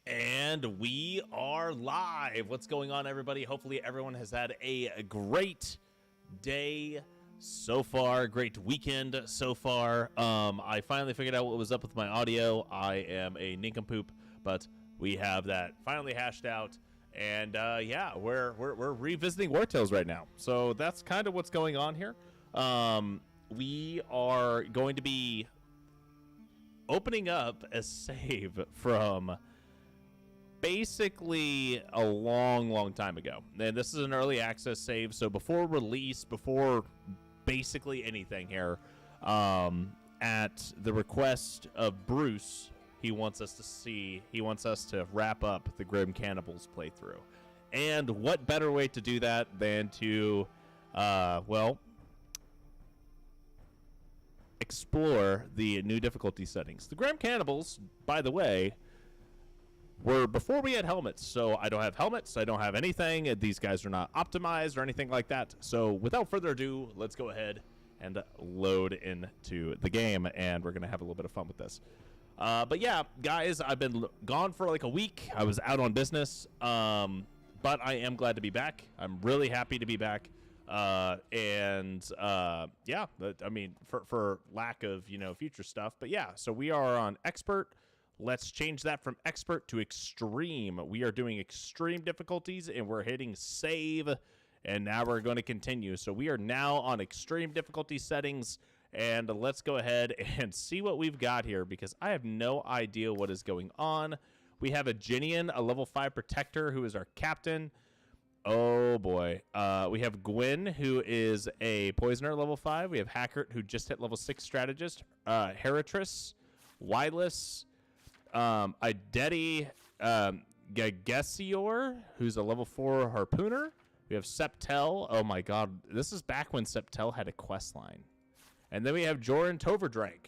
And we are live. What's going on, everybody? Hopefully everyone has had a great day so far, great weekend so far. I finally figured out what was up with my audio. I am a nincompoop, but we have that finally hashed out. And yeah, we're revisiting Wartales right now. So that's kind of what's going on here. We are going to be opening up a save from basically a long time ago. And this is an early access save, so before release, before basically anything here, at the request of Bruce, he wants us to wrap up the Grim Cannibals playthrough. And what better way to do that than to well, explore the new difficulty settings. The Grim Cannibals, by the way, were before we had helmets, so I don't have helmets, I don't have anything, these guys are not optimized or anything like that. So without further ado, let's go ahead and load into the game, and we're gonna have a little bit of fun with this. But yeah, guys, I've been gone for like a week. I was out on business, but I am glad to be back. I'm really happy to be back. Yeah, I mean, for lack of, you know, future stuff, but yeah, so we are on expert. Let's change that from expert to extreme. We are doing extreme difficulties, and we're hitting save, and now we're going to continue. So we are now on extreme difficulty settings, and let's go ahead and see what we've got here, because I have no idea what is going on. We have a Ginian, a level 5 protector, who is our captain. Oh boy. We have Gwen, who is a poisoner, level 5. We have Hackert, who just hit level 6 strategist. Heratress, Wireless, Ideti, Gagesior, who's a level 4 harpooner. We have Septel. Oh my god, this is back when Septel had a quest line. And then we have Joran Toverdrank,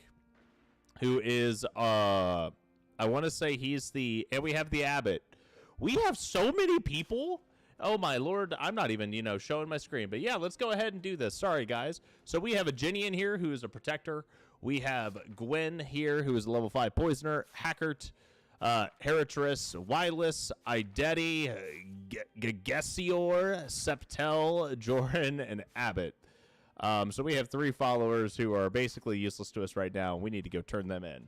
who is I want to say he's the, and we have the Abbot. We have so many people. Oh my lord, I'm not even, you know, showing my screen. But yeah, let's go ahead and do this. Sorry guys. So we have a Ginian here who is a protector. We have Gwen here, who is a level 5 poisoner. Hackert, Heratress, Wireless, Ideti, Gagesior, Septel, Joran, and Abbot. So we have 3 followers who are basically useless to us right now, and we need to go turn them in.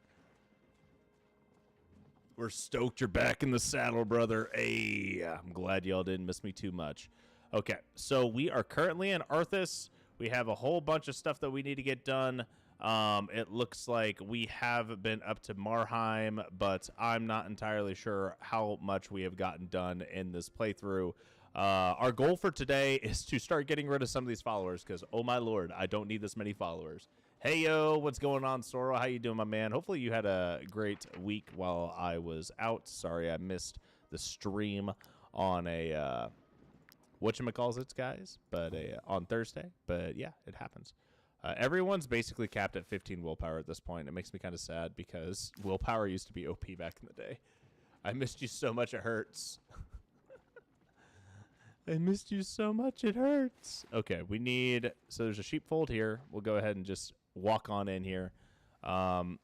We're stoked you're back in the saddle, brother. Hey, I'm glad y'all didn't miss me too much. Okay, so we are currently in Arthas. We have a whole bunch of stuff that we need to get done. It looks like we have been up to Marheim, but I'm not entirely sure how much we have gotten done in this playthrough. Our goal for today is to start getting rid of some of these followers, because, oh my lord, I don't need this many followers. Hey, yo, what's going on, Sora? How you doing, my man? Hopefully you had a great week while I was out. Sorry I missed the stream on a, whatchamacallit, guys, but on Thursday. But yeah, it happens. Everyone's basically capped at 15 willpower at this point. It makes me kind of sad, because willpower used to be OP back in the day. I missed you so much, it hurts. I missed you so much, it hurts. Okay, we need, so there's a sheepfold here. We'll go ahead and just walk on in here. Grab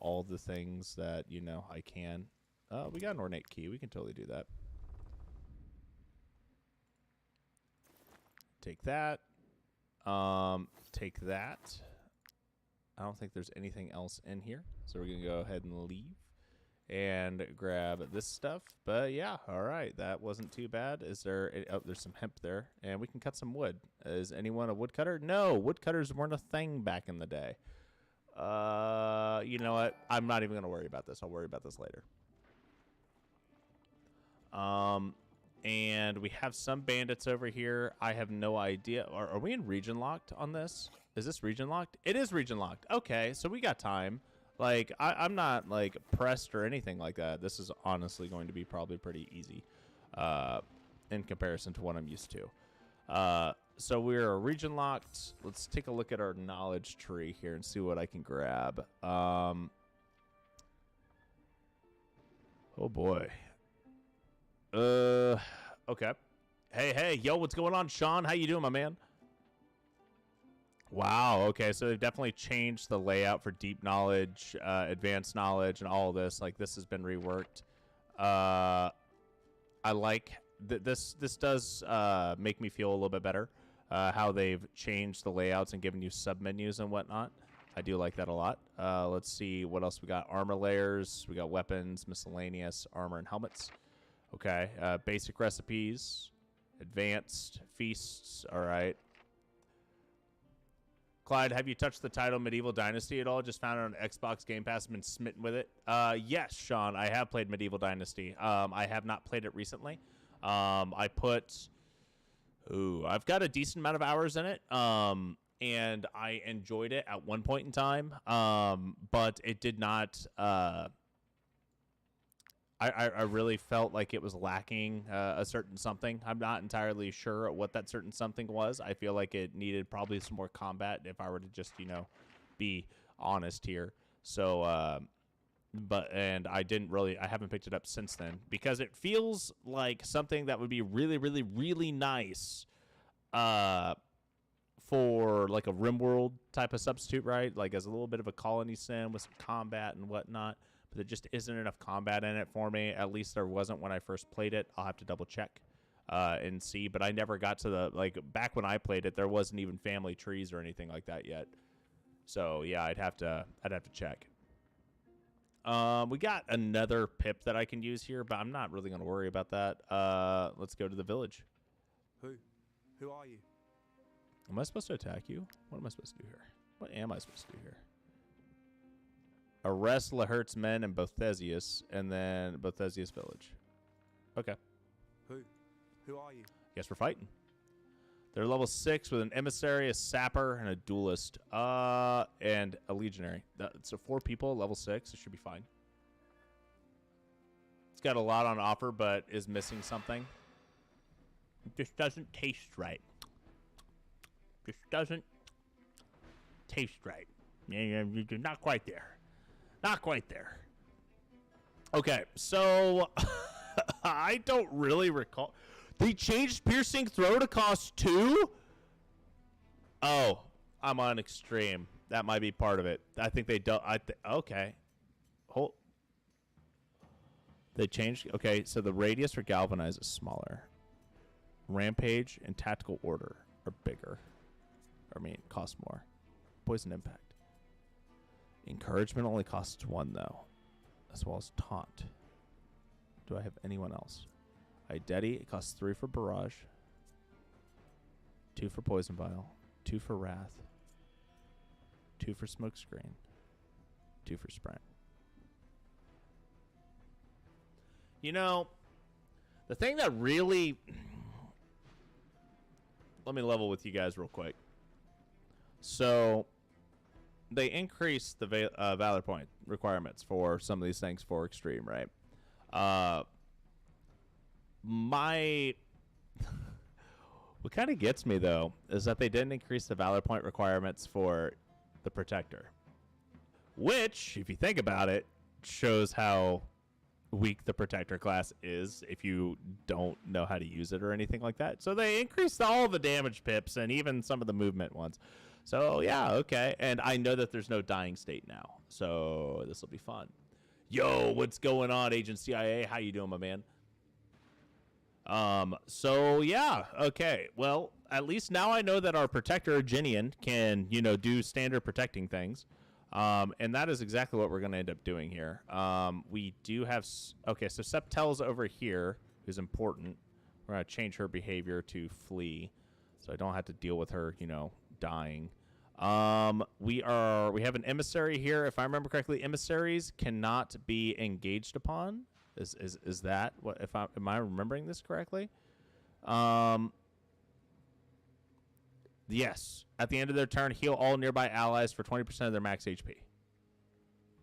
all the things that, you know, I can. We got an ornate key. We can totally do that. Take that. Take that. I don't think there's anything else in here, so we're gonna go ahead and leave and grab this stuff. But yeah, all right, that wasn't too bad. Is there oh, there's some hemp there, and we can cut some wood. Is anyone a woodcutter? No, woodcutters weren't a thing back in the day. You know what, I'm not even gonna worry about this. I'll worry about this later. And we have some bandits over here. I have no idea. Are we in region locked on this? Is this region locked? It is region locked. Okay, so we got time. Like, I'm not, like, pressed or anything like that. This is honestly going to be probably pretty easy in comparison to what I'm used to. So we're region locked. Let's take a look at our knowledge tree here and see what I can grab. Oh, boy. Okay. Hey, yo, what's going on, Sean? How you doing, my man? Wow. Okay, so they've definitely changed the layout for deep knowledge, advanced knowledge, and all of this. Like this has been reworked. I like this. This does make me feel a little bit better. How they've changed the layouts and given you sub menus and whatnot. I do like that a lot. Let's see what else we got. Armor layers. We got weapons, miscellaneous, armor, and helmets. Okay. Basic recipes, advanced feasts. All right. Clyde, have you touched the title Medieval Dynasty at all? Just found it on Xbox Game Pass and been smitten with it. Yes, Sean, I have played Medieval Dynasty. I have not played it recently. I've got a decent amount of hours in it. And I enjoyed it at one point in time. But it did not. I really felt like it was lacking a certain something. I'm not entirely sure what that certain something was. I feel like it needed probably some more combat if I were to just, be honest here. So, and I haven't picked it up since then because it feels like something that would be really, really, really nice for like a RimWorld type of substitute, right? Like as a little bit of a colony sim with some combat and whatnot. There just isn't enough combat in it for me. At least there wasn't when I first played it. I'll have to double check and see. But I never got to back when I played it, there wasn't even family trees or anything like that yet. So yeah, I'd have to check. We got another pip that I can use here, but I'm not really gonna worry about that. Let's go to the village. Who are you? Am I supposed to attack you? What am I supposed to do here? What am I supposed to do here? Arrest Lahert's men in Bothesius, and then Bothesius village. Okay. Who are you? Guess we're fighting. They're level 6 with an emissary, a sapper, and a duelist. And a legionary. So 4 people, level 6. It should be fine. It's got a lot on offer, but is missing something. It just doesn't taste right. Just doesn't taste right. You're not quite there. Not quite there. Okay, so I don't really recall. They changed piercing throw to cost 2? Oh, I'm on extreme. That might be part of it. I think they don't. Okay. Hold. They changed. Okay, so the radius for galvanize is smaller. Rampage and tactical order are bigger. Cost more. Poison impact. Encouragement only costs 1, though, as well as taunt. Do I have anyone else? Identity, it costs 3 for barrage, 2 for poison vial, 2 for wrath, 2 for smoke screen, 2 for sprint. The thing that really... Let me level with you guys real quick. So... They increased the Valor point requirements for some of these things for Extreme, right? What kind of gets me, though, is that they didn't increase the Valor point requirements for the Protector. Which, if you think about it, shows how weak the Protector class is if you don't know how to use it or anything like that. So they increased all the damage pips and even some of the movement ones. So, yeah, okay. And I know that there's no dying state now. So this will be fun. Yo, what's going on, Agent CIA? How you doing, my man? So, yeah, okay. Well, at least now I know that our Protector Genian can, do standard protecting things. And that is exactly what we're going to end up doing here. We do have... Okay, so Septel's over here, who's important. We're going to change her behavior to flee. So I don't have to deal with her, dying. We have an emissary here. If I remember correctly, emissaries cannot be engaged upon. Is that what? Am I remembering this correctly? Yes. At the end of their turn, heal all nearby allies for 20% of their max HP.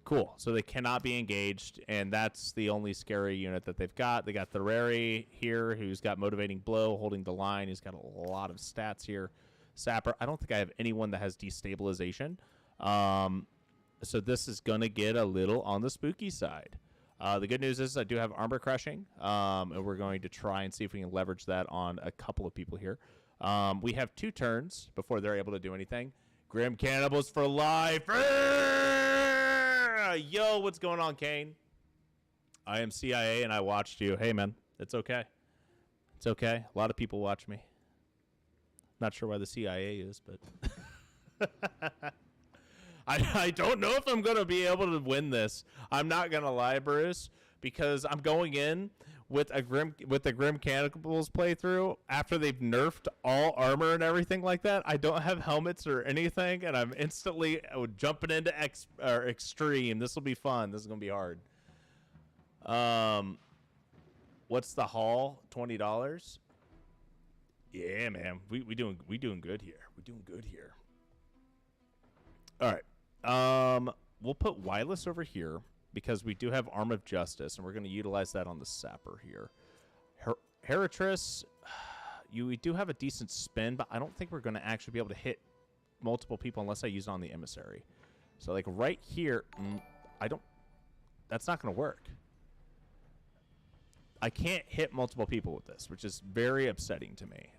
Cool. So they cannot be engaged, and that's the only scary unit that they've got. They got Thoreri here, who's got Motivating Blow, holding the line. He's got a lot of stats here. Sapper. I don't think I have anyone that has Destabilization. So this is going to get a little on the spooky side. The good news is I do have Armor Crushing, and we're going to try and see if we can leverage that on a couple of people here. We have 2 turns before they're able to do anything. Grim Cannibals for life. Yo, what's going on, Kane? I am CIA and I watched you. Hey, man, it's okay. It's okay. A lot of people watch me. Not sure why the CIA is, but I don't know if I'm going to be able to win this. I'm not going to lie, Bruce, because I'm going in with the Grim Cannibals playthrough after they've nerfed all armor and everything like that. I don't have helmets or anything, and I'm instantly jumping into extreme. This will be fun. This is going to be hard. What's the haul? $20. Yeah, man. We doing good here. We doing good here. All right. We'll put Wireless over here because we do have Arm of Justice, and we're going to utilize that on the Sapper here. Heritress, we do have a decent spin, but I don't think we're going to actually be able to hit multiple people unless I use it on the Emissary. So, like, right here, that's not going to work. I can't hit multiple people with this, which is very upsetting to me.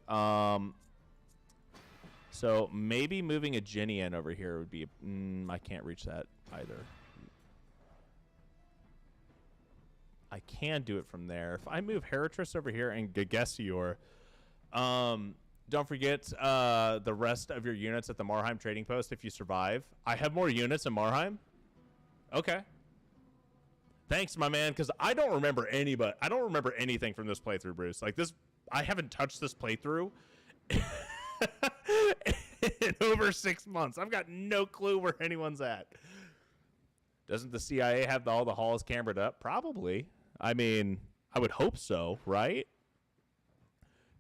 So maybe moving a Genian over here would be... I can't reach that either. I can do it from there. If I move Heritress over here and Gegesior, don't forget the rest of your units at the Marheim trading post if you survive. I have more units in Marheim? Okay. Thanks, my man, because I don't remember anybody. I don't remember anything from this playthrough, Bruce. Like this, I haven't touched this playthrough in over 6 months. I've got no clue where anyone's at. Doesn't the CIA have all the halls cambered up? Probably. I mean, I would hope so, right?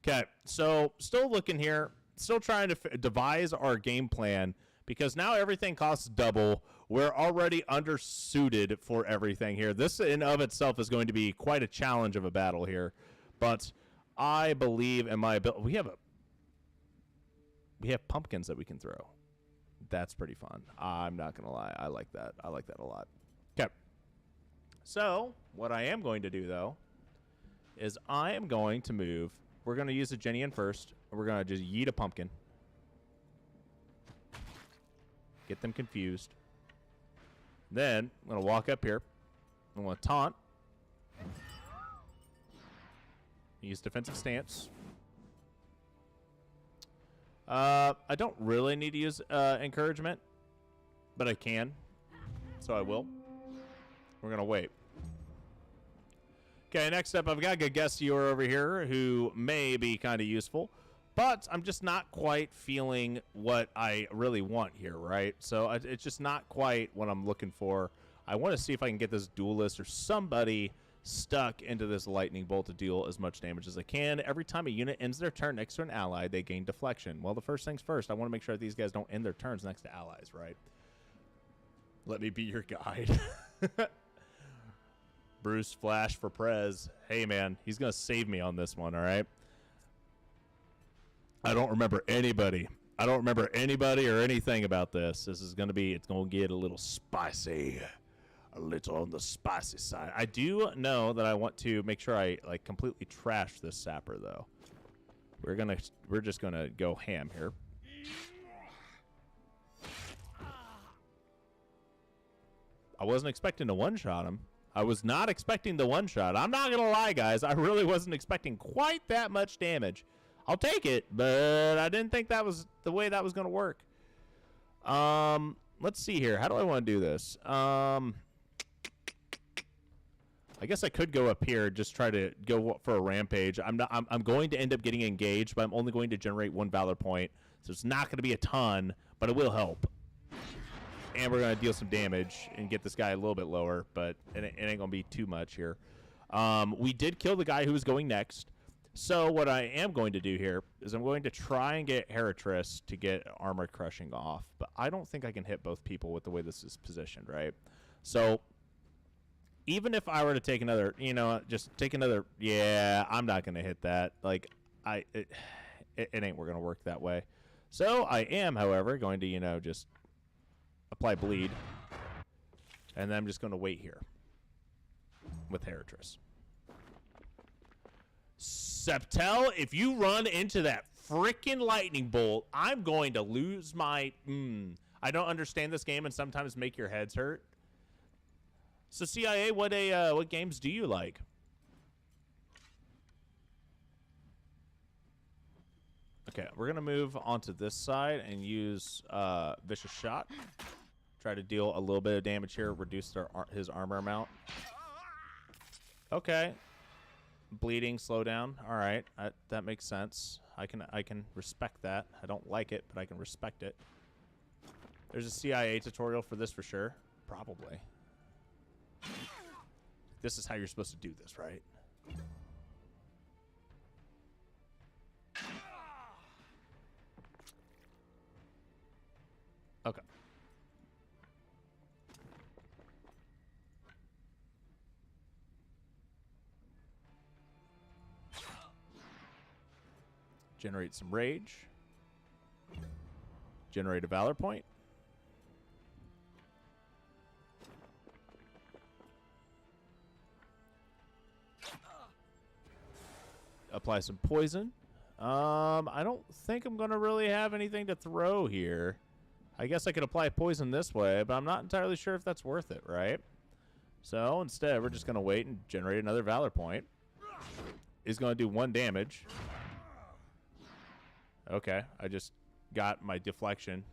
Okay, so still looking here. Still trying to devise our game plan because now everything costs double. We're already undersuited for everything here. This in of itself is going to be quite a challenge of a battle here. But I believe in my ability. We have pumpkins that we can throw. That's pretty fun. I'm not going to lie. I like that. I like that a lot. Okay. So what I am going to do, though, is I am going to move. We're going to use a Genian first. And we're going to just yeet a pumpkin. Get them confused. Then I'm going to walk up here. I'm going to taunt. Use defensive stance. I don't really need to use encouragement, but I can, so I will. We're going to wait. Okay, next up, I've got Gegesior over here, who may be kind of useful, but I'm just not quite feeling what I really want here, right? So it's just not quite what I'm looking for. I want to see if I can get this duelist or somebody stuck into this lightning bolt to deal as much damage as I can. Every time a unit ends their turn next to an ally, they gain deflection. Well, the first things first, I want to make sure that these guys don't end their turns next to allies, right? Let me be your guide. Bruce Flash for Prez. Hey, man, he's going to save me on this one, all right? I don't remember anybody. I don't remember anybody or anything about this. This is going to be, it's going to get a little spicy. A little on the spicy side. I do know that I want to make sure I like completely trash this sapper though. We're just gonna go ham here. I wasn't expecting to one-shot him. I was not expecting the one-shot. I'm not gonna lie, guys. I really wasn't expecting quite that much damage. I'll take it, but I didn't think that was the way that was gonna work. Let's see here. How do I want to do this? I guess I could go up here, just try to go for a rampage. I'm going to end up getting engaged, but I'm only going to generate 1 valor point, so it's not going to be a ton, but it will help. And we're going to deal some damage and get this guy a little bit lower, but it ain't going to be too much here. We did kill the guy who was going next, so what I am going to do here is I'm going to try and get Heritress to get armor crushing off, but I don't think I can hit both people with the way this is positioned, right? So even if I were to take another, just take another, yeah, I'm not going to hit that. Like, it ain't going to work that way. So I am, however, going to, just apply bleed. And then I'm just going to wait here with Heritress. Septel, if you run into that freaking lightning bolt. I'm going to lose my... I don't understand this game and sometimes make your heads hurt. So CIA, what games do you like? Okay, we're gonna move onto this side and use Vicious Shot. Try to deal a little bit of damage here, reduce his armor amount. Okay, bleeding, slow down. All right, that makes sense. I can respect that. I don't like it, but I can respect it. There's a CIA tutorial for this for sure. Probably. This is how you're supposed to do this, right? Okay. Generate some rage. Generate a valor point. Apply some poison. I don't think I'm gonna really have anything to throw here. I guess I could apply poison this way, but I'm not entirely sure if that's worth it, right? So instead, we're just gonna wait and generate another valor point. He's gonna do 1 damage. Okay, I just got my deflection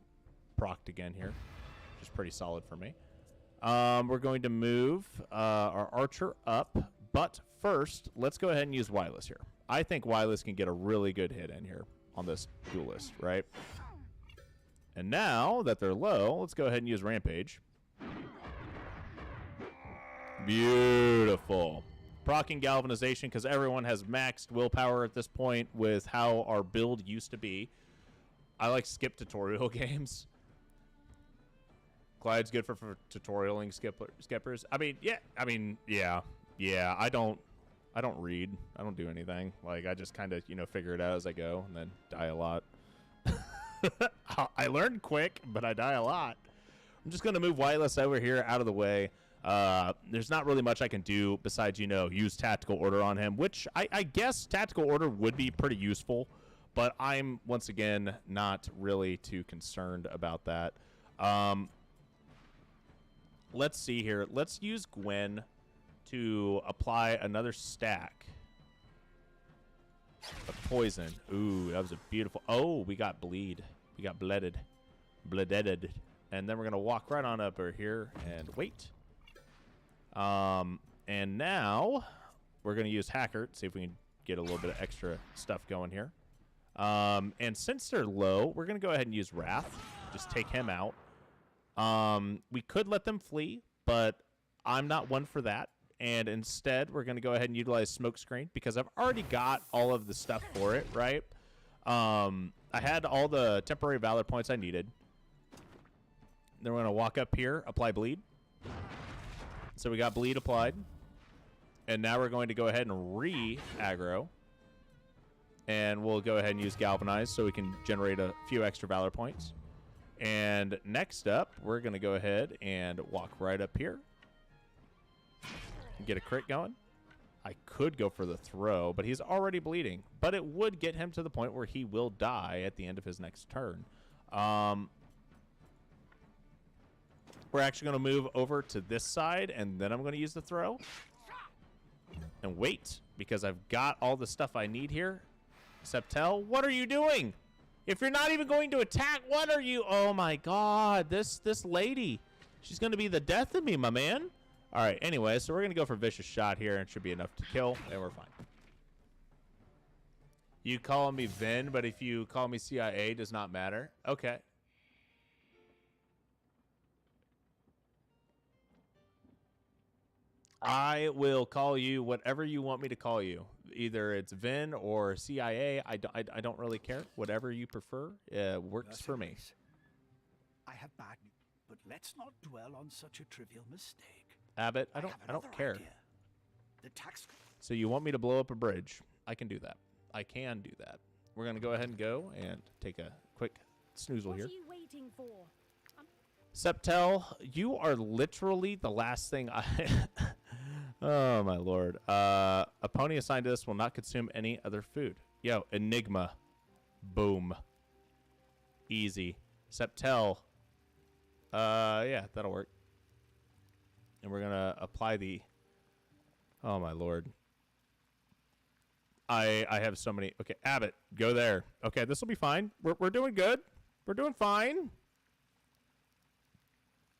procced again here, which is pretty solid for me. We're going to move our archer up, but first, let's go ahead and use Wireless here. I think Wireless can get a really good hit in here on this duelist, right? And now that they're low, let's go ahead and use Rampage. Beautiful. Proccing Galvanization, because everyone has maxed willpower at this point with how our build used to be. I like skip tutorial games. Clyde's good for tutorialing skippers. I mean, yeah. I don't read. I don't do anything. Like, I just kind of, figure it out as I go and then die a lot. I learn quick, but I die a lot. I'm just going to move Wireless over here out of the way. There's not really much I can do besides, use Tactical Order on him, which I guess Tactical Order would be pretty useful, but I'm, once again, not really too concerned about that. Let's see here. Let's use Gwen to apply another stack of poison. Ooh, that was a beautiful... Oh, we got bleed. We got bledded. And then we're going to walk right on up over here and wait. And now we're going to use Hacker, see if we can get a little bit of extra stuff going here. And since they're low, we're going to go ahead and use Wrath. Just take him out. We could let them flee, but I'm not one for that. And instead, we're going to go ahead and utilize Smokescreen because I've already got all of the stuff for it, right? I had all the temporary Valor points I needed. Then we're going to walk up here, apply Bleed. So we got Bleed applied. And now we're going to go ahead and re-aggro. And we'll go ahead and use Galvanize so we can generate a few extra Valor points. And next up, we're going to go ahead and walk right up here. Get a crit going. I could go for the throw, but he's already bleeding. But it would get him to the point where he will die at the end of his next turn. We're actually going to move over to this side, and then I'm going to use the throw. And wait, because I've got all the stuff I need here. Septel, what are you doing? If you're not even going to attack, what are you? Oh, my God. This lady. She's going to be the death of me, my man. All right, anyway, so we're going to go for Vicious Shot here, and it should be enough to kill, and we're fine. You call me Vin, but if you call me CIA, does not matter. Okay. I will call you whatever you want me to call you. Either it's Vin or CIA. I don't really care. Whatever you prefer works for me. I have bad news, but let's not dwell on such a trivial mistake. Abbott, I don't care. The tax. So you want me to blow up a bridge? I can do that. I can do that. We're gonna go ahead and go and take a quick snoozle here. What are you waiting for? Septel, you are literally the last thing I... Oh, my lord. A pony assigned to this will not consume any other food. Yo, Enigma. Boom. Easy. Septel. Yeah, that'll work. And we're gonna apply the. Oh my lord. I have so many. Okay, Abbott, go there. Okay, this will be fine. We're doing good. We're doing fine.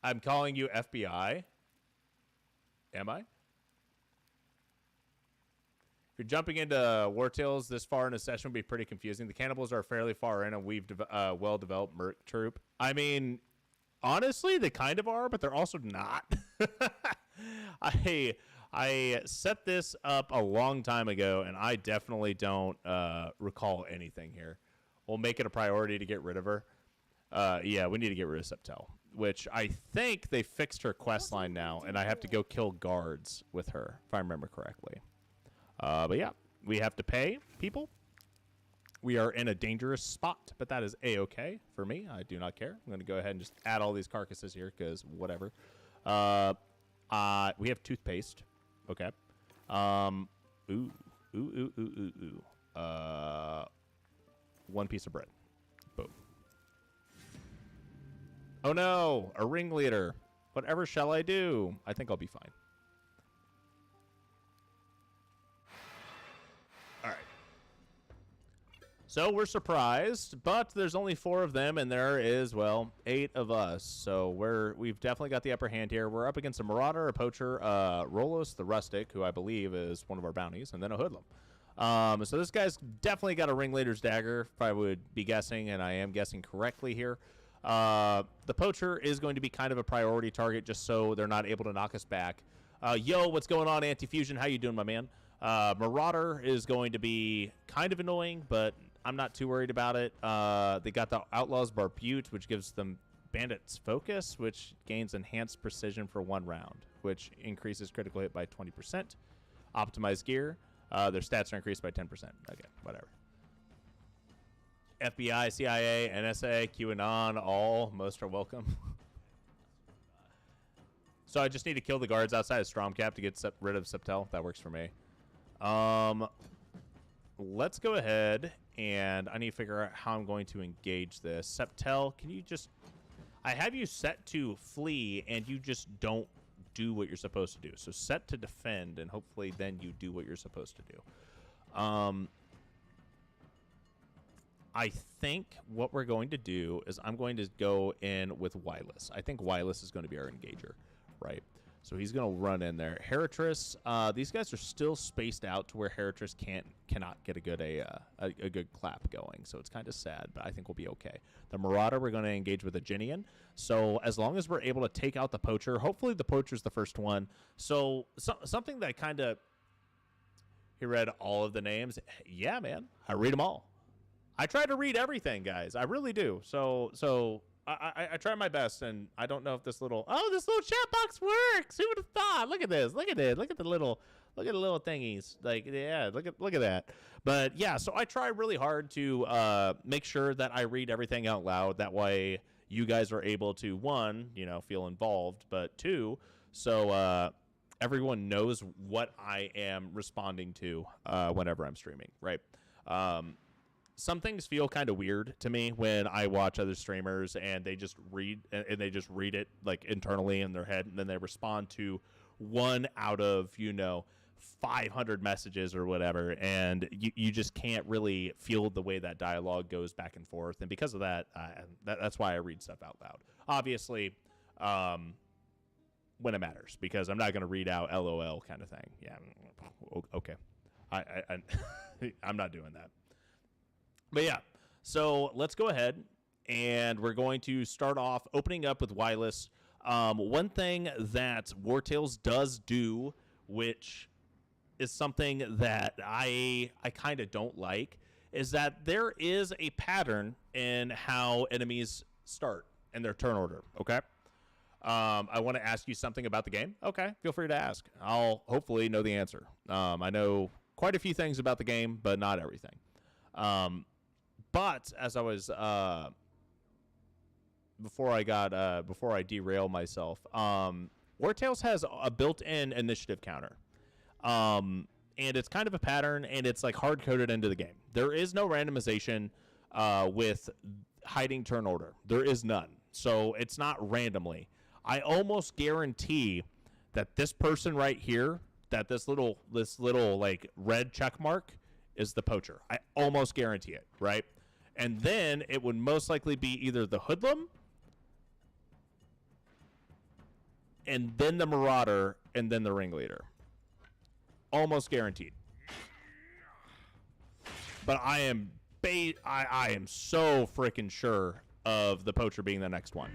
I'm calling you FBI. Am I? If you're jumping into Wartales this far in a session would be pretty confusing. The cannibals are fairly far in, and we've well-developed merc troop. I mean, honestly, they kind of are, but they're also not. I set this up a long time ago, and I definitely don't recall anything here. We'll make it a priority to get rid of her. Yeah, we need to get rid of Septel, which I think they fixed her quest line now, and I have to go kill guards with her, if I remember correctly. But yeah, we have to pay people. We are in a dangerous spot, but that is A-okay for me. I do not care. I'm going to go ahead and just add all these carcasses here, because whatever. We have toothpaste. Okay. One piece of bread. Boom. Oh no, a ringleader. Whatever shall I do? I think I'll be fine. All right. So we're surprised, but there's only 4 of them, and there is, well, 8 of us. So we've definitely got the upper hand here. We're up against a marauder, a poacher, Rolos the rustic, who I believe is one of our bounties, and then a hoodlum. So this guy's definitely got a ringleader's dagger, if I would be guessing, and I am guessing correctly here. The poacher is going to be kind of a priority target, just so they're not able to knock us back. Yo, what's going on, Anti-Fusion? How you doing, my man? Marauder is going to be kind of annoying, but I'm not too worried about it. They got the Outlaws Barbute, which gives them Bandit's Focus, which gains enhanced precision for 1 round, which increases critical hit by 20%. Optimized gear. Their stats are increased by 10%. Okay, whatever. FBI, CIA, NSA, QAnon, most are welcome. So I just need to kill the guards outside of Stromcap to get rid of Septel. That works for me. Let's go ahead, and I need to figure out how I'm going to engage this. Septel, can you just... I have you set to flee, and you just don't do what you're supposed to do. So set to defend, and hopefully then you do what you're supposed to do. I think what we're going to do is I'm going to go in with Wylus. I think Wylus is going to be our engager, right? So he's going to run in there. Heratris, these guys are still spaced out to where Heratris cannot get a good clap going. So it's kind of sad, but I think we'll be okay. The Marauder, we're going to engage with a Ginian. So as long as we're able to take out the Poacher, hopefully the Poacher's the first one. So something that kind of... He read all of the names. Yeah, man. I read them all. I try to read everything, guys. I really do. So I try my best, and I don't know if this little chat box works. Who would have thought? Look at this. Look at it. Look at the little thingies. Like, yeah, look at that. But yeah, so I try really hard to make sure that I read everything out loud. That way, you guys are able to, 1, feel involved, but 2, so everyone knows what I am responding to whenever I'm streaming, right? Some things feel kind of weird to me when I watch other streamers and they just read it like internally in their head, and then they respond to 1 out of 500 messages or whatever, and you just can't really feel the way that dialogue goes back and forth. And because of that, that's why I read stuff out loud. Obviously, when it matters, because I'm not going to read out LOL kind of thing. Yeah, okay. I'm not doing that. But yeah, so let's go ahead, and we're going to start off opening up with Wylus. One thing that Wartales does do, which is something that I kind of don't like, is that there is a pattern in how enemies start in their turn order, okay? I want to ask you something about the game. Okay, feel free to ask. I'll hopefully know the answer. I know quite a few things about the game, but not everything. But as I was before I derail myself, Wartales has a built-in initiative counter, and it's kind of a pattern, and it's like hard-coded into the game. There is no randomization. with hiding turn order. There is none. So it's not randomly. I almost guarantee that this person right here, that this little like red check mark is the poacher. I almost guarantee it, right? And then it would most likely be either the hoodlum, and then the marauder, and then the ringleader. Almost guaranteed. But I am so freaking sure of the poacher being the next one.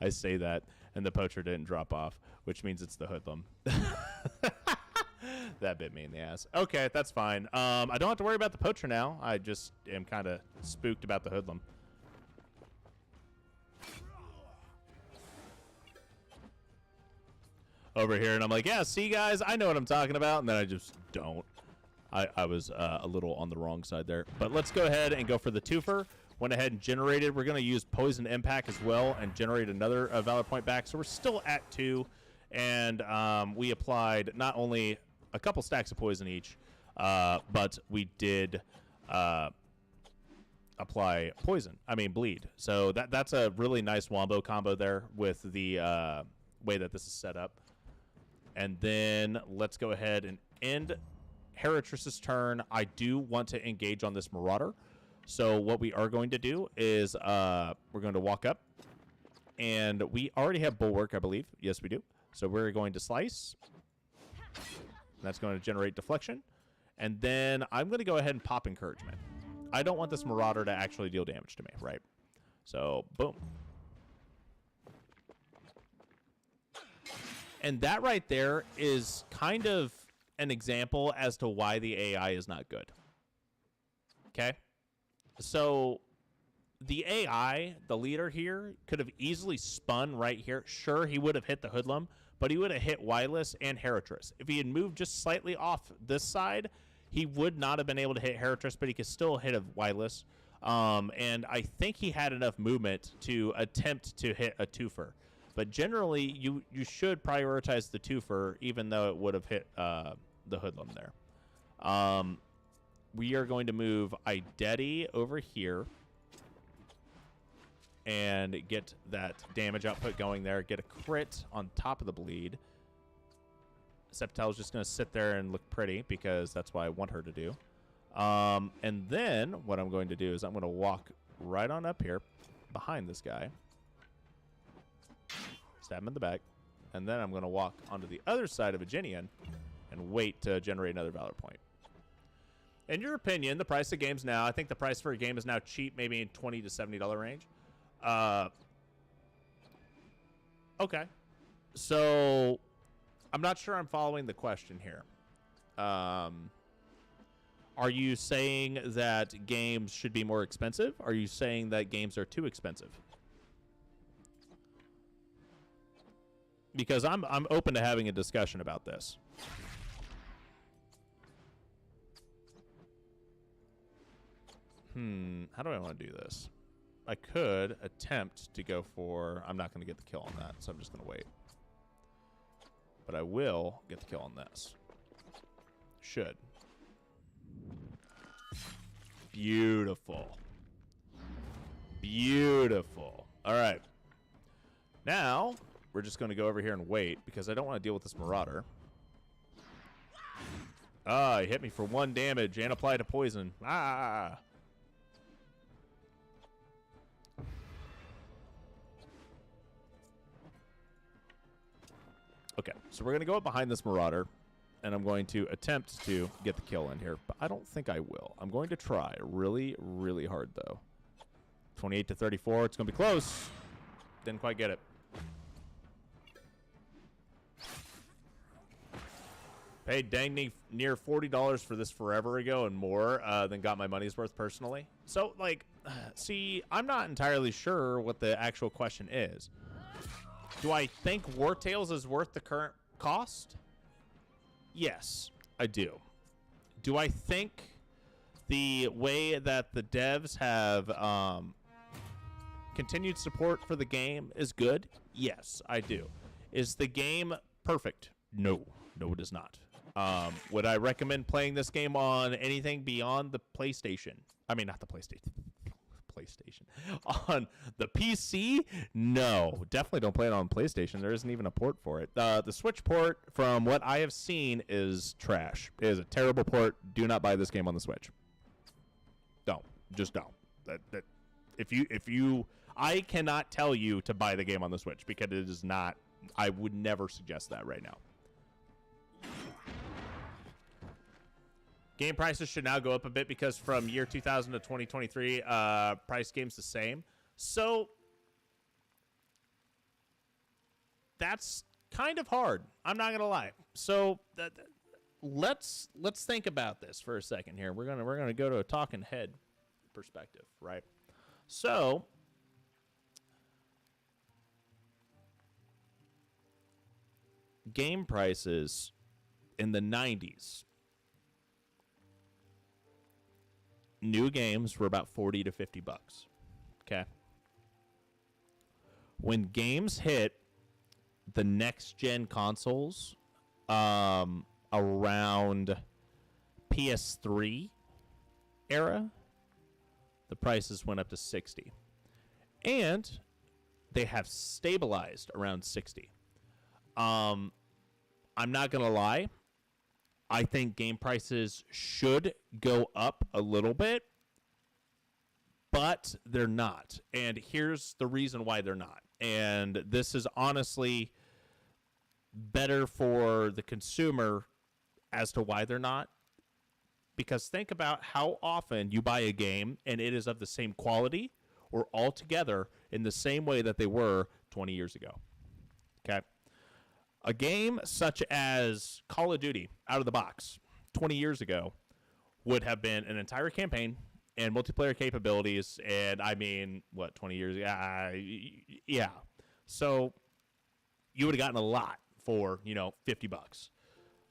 I say that, and the poacher didn't drop off, which means it's the hoodlum. That bit me in the ass. Okay, that's fine. I don't have to worry about the poacher now. I just am kind of spooked about the hoodlum. Over here, and I'm like, yeah, see, guys, I know what I'm talking about, and then I just don't. I was a little on the wrong side there. But let's go ahead and go for the twofer. Went ahead and generated. We're going to use Poison Impact as well and generate another Valor Point back. So we're still at 2, and we applied not only a couple stacks of poison each, but we did apply bleed. So that's a really nice wombo combo there with the way that this is set up. And then let's go ahead and end Heritress's turn. I do want to engage on this Marauder. So what we are going to do is we're going to walk up. And we already have Bulwark, I believe. Yes, we do. So we're going to slice. And that's going to generate deflection. And then I'm going to go ahead and pop encouragement. I don't want this Marauder to actually deal damage to me, right? So, boom. And that right there is kind of an example as to why the AI is not good. Okay? So, the AI, the leader here, could have easily spun right here. Sure, he would have hit the hoodlum, but he would have hit Wireless and Heritress. If he had moved just slightly off this side, he would not have been able to hit Heritress, but he could still hit a Wireless. And I think he had enough movement to attempt to hit a twofer. But generally, you should prioritize the twofer, even though it would have hit the hoodlum there. We are going to move Ideti over here and get that damage output going there. Get a crit on top of the bleed. Septel's just going to sit there and look pretty because that's what I want her to do. And then what I'm going to do is I'm going to walk right on up here behind this guy. Stab him in the back. And then I'm going to walk onto the other side of Agenian and wait to generate another Valor Point. In your opinion, the price of games now, I think the price for a game is now cheap, maybe in $20 to $70 range. Okay. So, I'm not sure I'm following the question here. Are you saying that games should be more expensive? Are you saying that games are too expensive? Because I'm open to having a discussion about this. How do I want to do this? I could attempt to go for... I'm not going to get the kill on that, so I'm just going to wait. But I will get the kill on this. Should. Beautiful. Beautiful. All right. Now, we're just going to go over here and wait because I don't want to deal with this Marauder. Ah, he hit me for 1 damage and applied a poison. Ah. Okay, so we're going to go up behind this Marauder, and I'm going to attempt to get the kill in here, but I don't think I will. I'm going to try really, really hard, though. 28 to 34, it's going to be close. Didn't quite get it. Paid dang near $40 for this forever ago and more than got my money's worth personally. So, like, see, I'm not entirely sure what the actual question is. Do I think Wartales is worth the current cost? Yes, I do. Do I think the way that the devs have continued support for the game is good? Yes, I do. Is the game perfect? No. No, it is not. Would I recommend playing this game on anything beyond the PlayStation? I mean, not the PlayStation. PlayStation. On the PC? No. Definitely don't play it on PlayStation. There isn't even a port for it. The Switch port, from what I have seen, is trash. It is a terrible port. Do not buy this game on the Switch. Don't. Just don't. If you I cannot tell you to buy the game on the Switch because it is not. I would never suggest that right now. Game prices should now go up a bit because from year 2000 to 2023, price game's the same. So that's kind of hard. I'm not gonna lie. So let's think about this for a second here. We're gonna go to a talking head perspective, right? So game prices in the 90s. New games were about 40 to 50 bucks. Okay. When games hit the next gen consoles, around PS3 era, the prices went up to 60. And they have stabilized around 60. I'm not going to lie. I think game prices should go up a little bit, but they're not. And here's the reason why they're not. And this is honestly better for the consumer as to why they're not. Because think about how often you buy a game and it is of the same quality or altogether in the same way that they were 20 years ago. Okay? A game such as Call of Duty out of the box 20 years ago would have been an entire campaign and multiplayer capabilities. And I mean, what, 20 years? Yeah. So you would have gotten a lot for, 50 bucks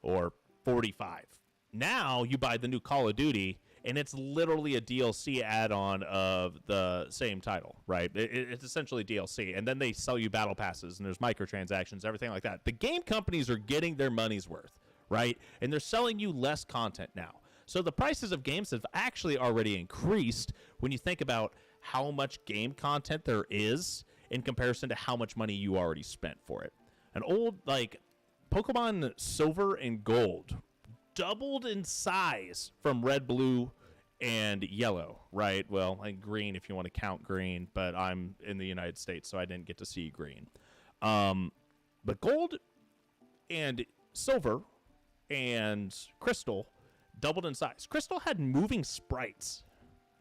or 45. Now you buy the new Call of Duty and it's literally a DLC add-on of the same title, right? It's essentially DLC. And then they sell you battle passes, and there's microtransactions, everything like that. The game companies are getting their money's worth, right? And they're selling you less content now. So the prices of games have actually already increased when you think about how much game content there is in comparison to how much money you already spent for it. An old, Pokemon Silver and Gold doubled in size from red, blue, and yellow, right? Well, and green if you want to count green, but I'm in the United States, so I didn't get to see green. But gold and silver and crystal doubled in size. Crystal had moving sprites,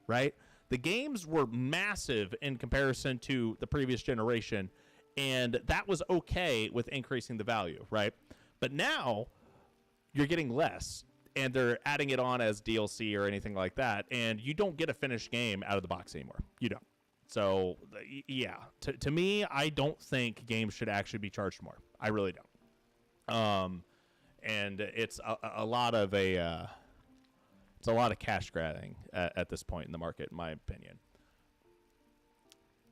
right? The games were massive in comparison to the previous generation, and that was okay with increasing the value, right? But now you're getting less, and they're adding it on as DLC or anything like that, and you don't get a finished game out of the box anymore. You don't. So, yeah, to me, I don't think games should actually be charged more. I really don't. And it's a lot of it's a lot of cash grabbing at this point in the market, in my opinion.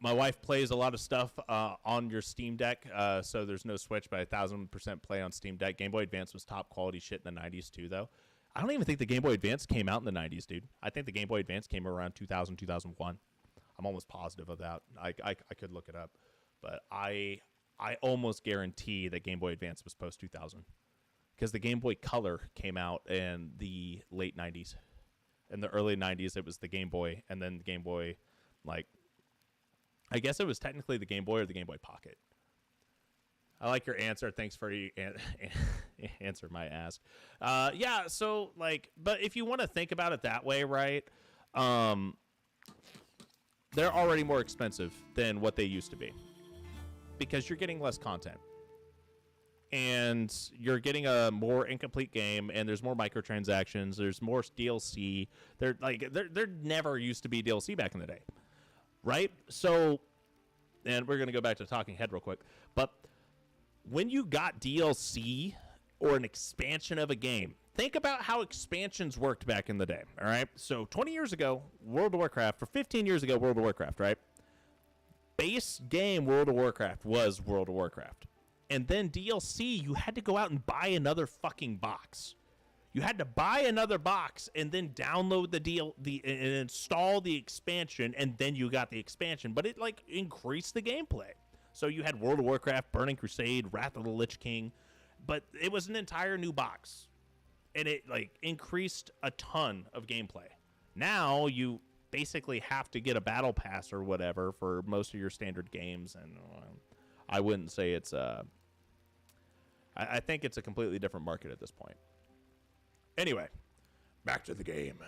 My wife plays a lot of stuff on your Steam Deck, so there's no Switch, but 1,000% play on Steam Deck. Game Boy Advance was top quality shit in the 90s too, though. I don't even think the Game Boy Advance came out in the 90s, dude. I think the Game Boy Advance came around 2000, 2001. I'm almost positive of that. I could look it up, but I almost guarantee that Game Boy Advance was post 2000 because the Game Boy Color came out in the late 90s. In the early 90s, it was the Game Boy, and then the Game Boy, I guess it was technically the Game Boy or the Game Boy Pocket. I like your answer. Thanks for your answer my ask. Yeah, so, but if you want to think about it that way, right, they're already more expensive than what they used to be because you're getting less content. And you're getting a more incomplete game, and there's more microtransactions. There's more DLC. There never used to be DLC back in the day, right? So, and we're gonna go back to Talking Head real quick. But when you got DLC or an expansion of a game, think about how expansions worked back in the day. All right. So 20 years ago, World of Warcraft. For 15 years ago, World of Warcraft. Right. Base game World of Warcraft was World of Warcraft. And then DLC, you had to go out and buy another fucking box. You had to buy another box and then download and install the expansion, and then you got the expansion. But it like increased the gameplay. So you had World of Warcraft, Burning Crusade, Wrath of the Lich King, but it was an entire new box, and it like increased a ton of gameplay. Now you basically have to get a battle pass or whatever for most of your standard games, and I wouldn't say it's I think it's a completely different market at this point. Anyway, back to the game.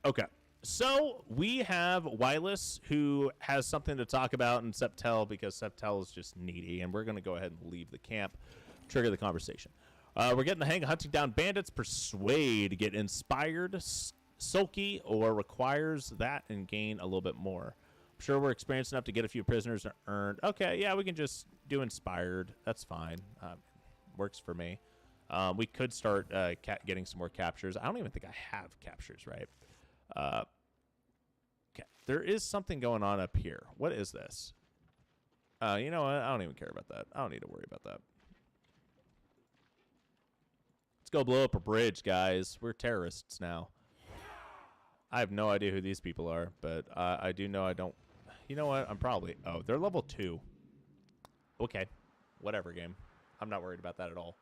Okay, so we have Wireless, who has something to talk about in Septel, because Septel is just needy, and we're going to go ahead and leave the camp, trigger the conversation. We're getting the hang of hunting down bandits. Persuade, get inspired, sulky, or requires that and gain a little bit more. I'm sure we're experienced enough to get a few prisoners earned. Okay, yeah, we can just do inspired. That's fine. Works for me. We could start getting some more captures. I don't even think I have captures, right? Okay, there is something going on up here. What is this? You know what? I don't even care about that. I don't need to worry about that. Let's go blow up a bridge, guys. We're terrorists now. I have no idea who these people are, but I do know I don't... You know what? I'm probably... Oh, they're level 2. Okay. Whatever, game. I'm not worried about that at all.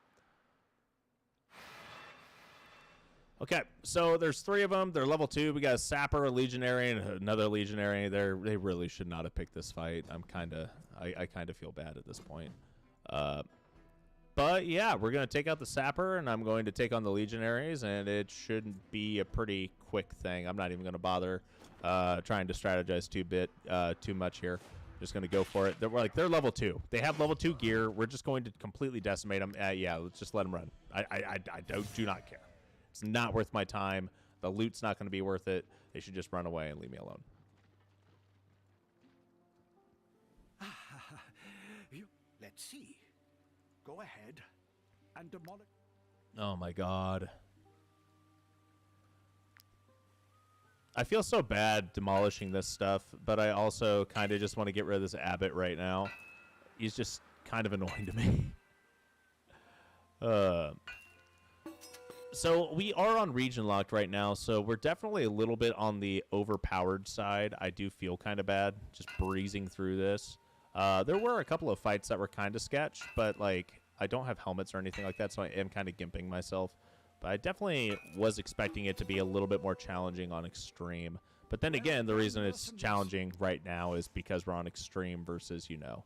Okay, so there's 3 of them. They're level 2. We got a sapper, a legionary, and another legionary. They really should not have picked this fight. I kind of feel bad at this point. But yeah, we're going to take out the sapper, and I'm going to take on the legionaries, and it shouldn't be a pretty quick thing. I'm not even going to bother trying to strategize too much here. Just going to go for it. They're level 2. They have level 2 gear. We're just going to completely decimate them. Yeah, let's just let them run. I do not care. It's not worth my time. The loot's not going to be worth it. They should just run away and leave me alone. Let's see. Go ahead and demolish. Oh my god. I feel so bad demolishing this stuff, but I also kind of just want to get rid of this abbot right now. He's just kind of annoying to me. So we are on region locked right now, so we're definitely a little bit on the overpowered side. I do feel kind of bad just breezing through this. There were a couple of fights that were kind of sketch, but like I don't have helmets or anything like that, so I am kind of gimping myself. But I definitely was expecting it to be a little bit more challenging on extreme. But then again, the reason it's challenging right now is because we're on extreme versus, you know,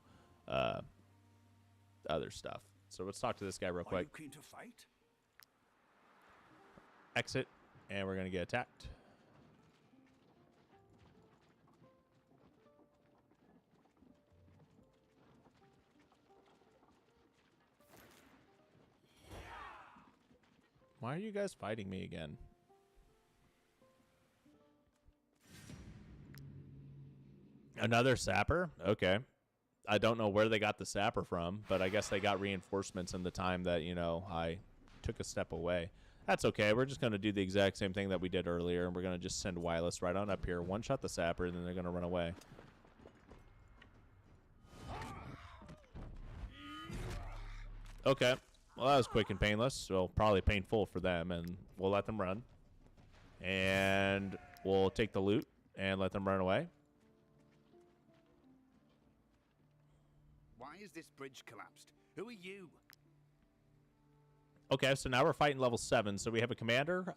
other stuff. So let's talk to this guy real quick. Are you keen to fight? Exit, and we're going to get attacked. Why are you guys fighting me again? Another sapper? Okay. I don't know where they got the sapper from, but I guess they got reinforcements in the time that, you know, I took a step away. That's okay. We're just going to do the exact same thing that we did earlier, and we're going to just send Wireless right on up here, one-shot the sapper, and then they're going to run away. Okay. Well, that was quick and painless, so probably painful for them, and we'll let them run. And we'll take the loot and let them run away. Why is this bridge collapsed? Who are you? Okay, so now we're fighting level 7. So we have a commander,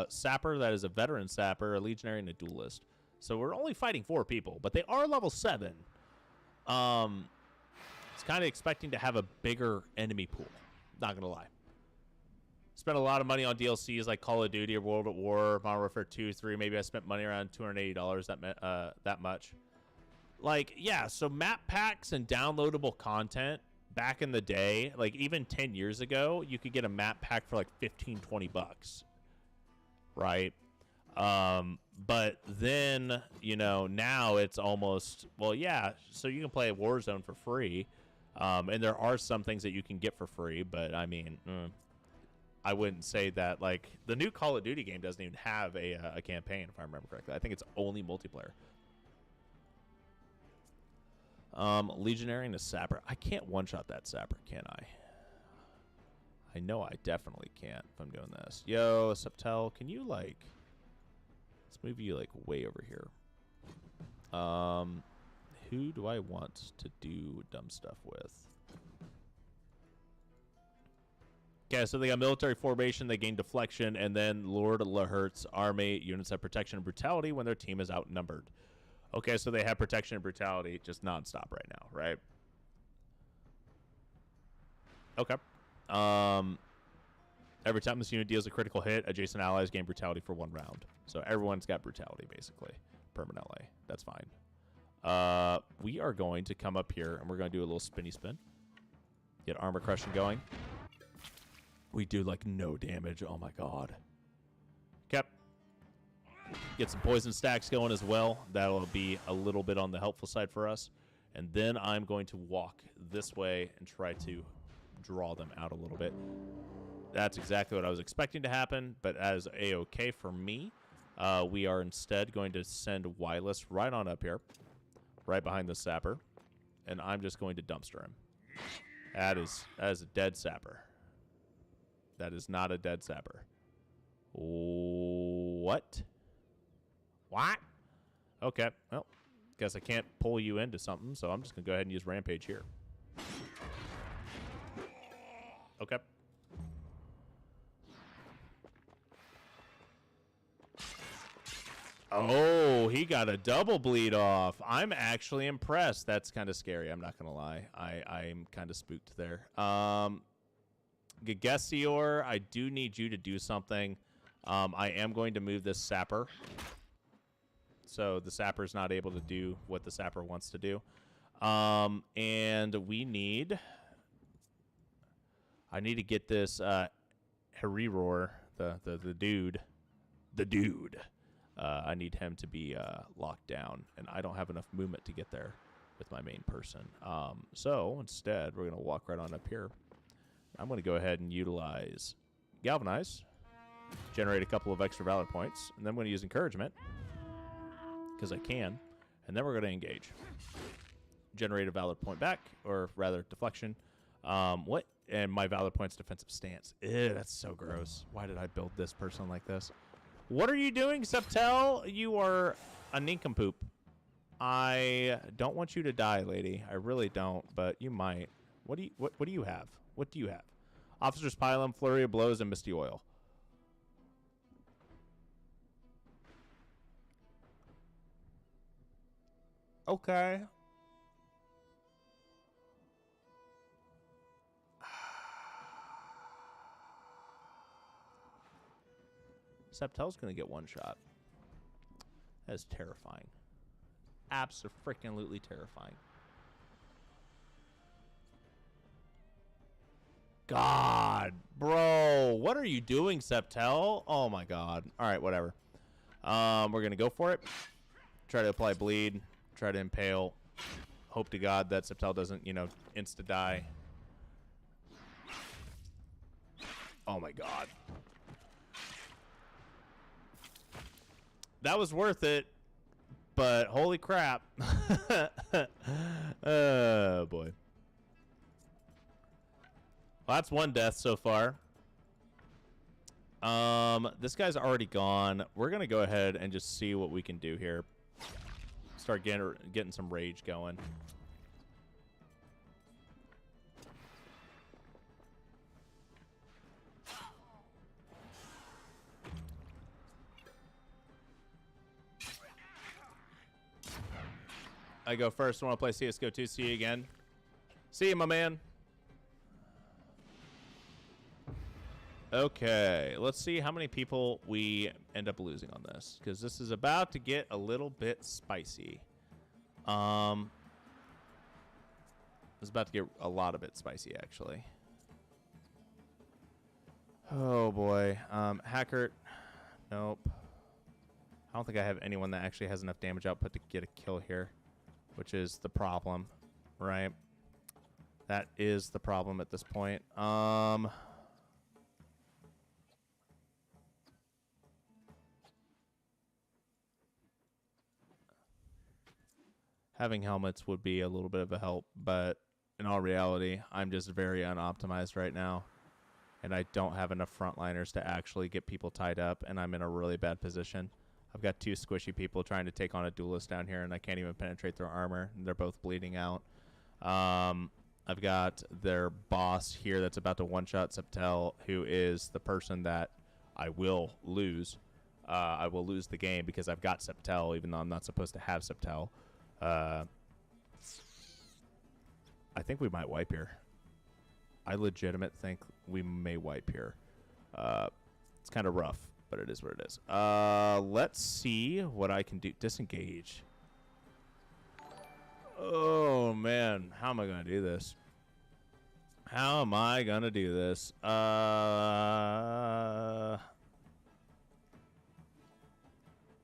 sapper that is a veteran sapper, a legionary, and a duelist. So we're only fighting 4 people, but they are level 7. It's kind of expecting to have a bigger enemy pool. Not going to lie. Spent a lot of money on DLCs like Call of Duty or World at War, Modern Warfare 2, 3. Maybe I spent money around $280 that much. Like, yeah, so map packs and downloadable content back in the day, like even 10 years ago, you could get a map pack for like 15, 20 bucks. Right? But then, you know, now it's almost, well, yeah, so you can play Warzone for free. And there are some things that you can get for free, but I mean, I wouldn't say that, like, the new Call of Duty game doesn't even have a campaign, if I remember correctly. I think it's only multiplayer. Legionary and a sapper. I can't one-shot that sapper, can I? I know I definitely can't if I'm doing this. Yo, Septel, can you, like... Let's move you, like, way over here. Who do I want to do dumb stuff with? Okay, so they got military formation, they gain deflection, and then Lord Lahert's army units have protection and brutality when their team is outnumbered. Okay, so they have protection and brutality just nonstop right now, right? Okay. Every time this unit deals a critical hit, adjacent allies gain brutality for 1 round. So everyone's got brutality, basically, permanently. That's fine. We are going to come up here, and we're going to do a little spinny spin. Get armor crushing going. We do, like, no damage. Oh, my God. Okay. Get some poison stacks going as well. That'll be a little bit on the helpful side for us. And then I'm going to walk this way and try to draw them out a little bit. That's exactly what I was expecting to happen, but as A-okay for me. We are instead going to send Wylus right on up here, right behind the sapper, and I'm just going to dumpster him. That is a dead sapper. That is not a dead sapper. What? What? Okay. Well, guess I can't pull you into something, so I'm just going to go ahead and use Rampage here. Okay. Oh, he got a double bleed off. I'm actually impressed. That's kind of scary. I'm not going to lie. I'm kind of spooked there. Gegesior, I do need you to do something. I am going to move this sapper. So the sapper's not able to do what the sapper wants to do. And we need... I need to get this Heriror, the dude. The dude. I need him to be locked down, and I don't have enough movement to get there with my main person. So instead, we're going to walk right on up here. I'm going to go ahead and utilize Galvanize, generate a couple of extra Valor points, and then I'm going to use Encouragement, because I can, and then we're going to engage. Generate a Valor point back, or rather, Deflection. What? And my Valor point's Defensive Stance. Ew, that's so gross. Why did I build this person like this? What are you doing, Septel? You are a nincompoop. I don't want you to die, lady. I really don't, but you might. What do you have? What do you have? Officer's Pylon, Flurry of Blows, and Misty Oil. Okay. Septel's gonna get one shot. That is terrifying. Abso-freaking-lutely terrifying. God, bro, what are you doing, Septel? Oh my God. All right, whatever. We're gonna go for it. Try to apply bleed. Try to impale. Hope to God that Septel doesn't, you know, insta die. Oh my God. That was worth it, but holy crap. Oh, boy. Well, that's one death so far. This guy's already gone. We're going to go ahead and just see what we can do here. Start getting some rage going. I go first. I want to play CSGO 2. See you again. See you, my man. Okay, let's see how many people we end up losing on this, because this is about to get a little bit spicy. It's about to get a lot of bit spicy, actually. Oh boy. Hackert. Nope. I don't think I have anyone that actually has enough damage output to get a kill here, which is the problem, right? That is the problem at this point. Having helmets would be a little bit of a help, but in all reality, I'm just very unoptimized right now. And I don't have enough frontliners to actually get people tied up, and I'm in a really bad position. I've got 2 squishy people trying to take on a duelist down here, and I can't even penetrate their armor, and they're both bleeding out. I've got their boss here that's about to one-shot Septel, who is the person that I will lose. I will lose the game because I've got Septel, even though I'm not supposed to have Septel. I think we might wipe here. I legitimately think we may wipe here. It's kind of rough, but it is what it is. Let's see what I can do. Disengage. Oh, man. How am I going to do this? How am I going to do this? I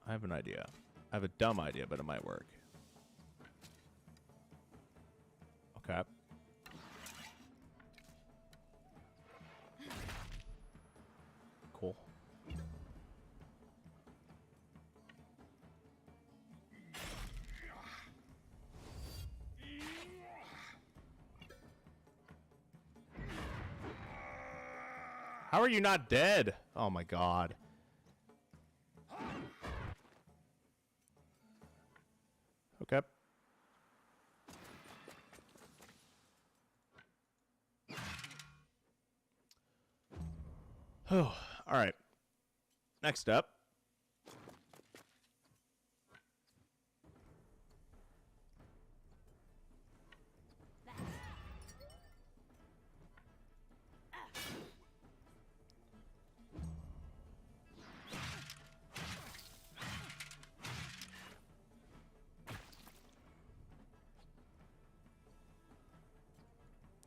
have an idea. I have a dumb idea, but it might work. Okay. Cool. How are you not dead? Oh my god. Okay. Oh, all right. Next up.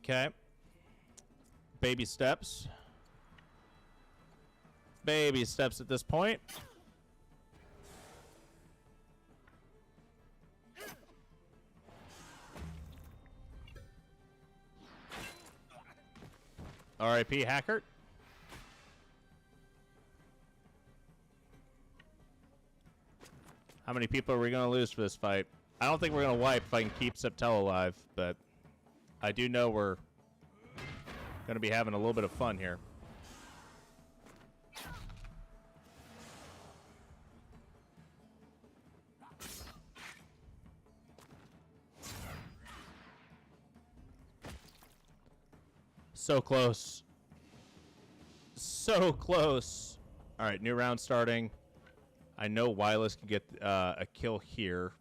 Okay. Baby steps. Baby steps at this point. R.I.P. Hackert. How many people are we going to lose for this fight? I don't think we're going to wipe if I can keep Septel alive, but I do know we're going to be having a little bit of fun here. So close. So close. All right, new round starting. I know Wireless can get a kill here.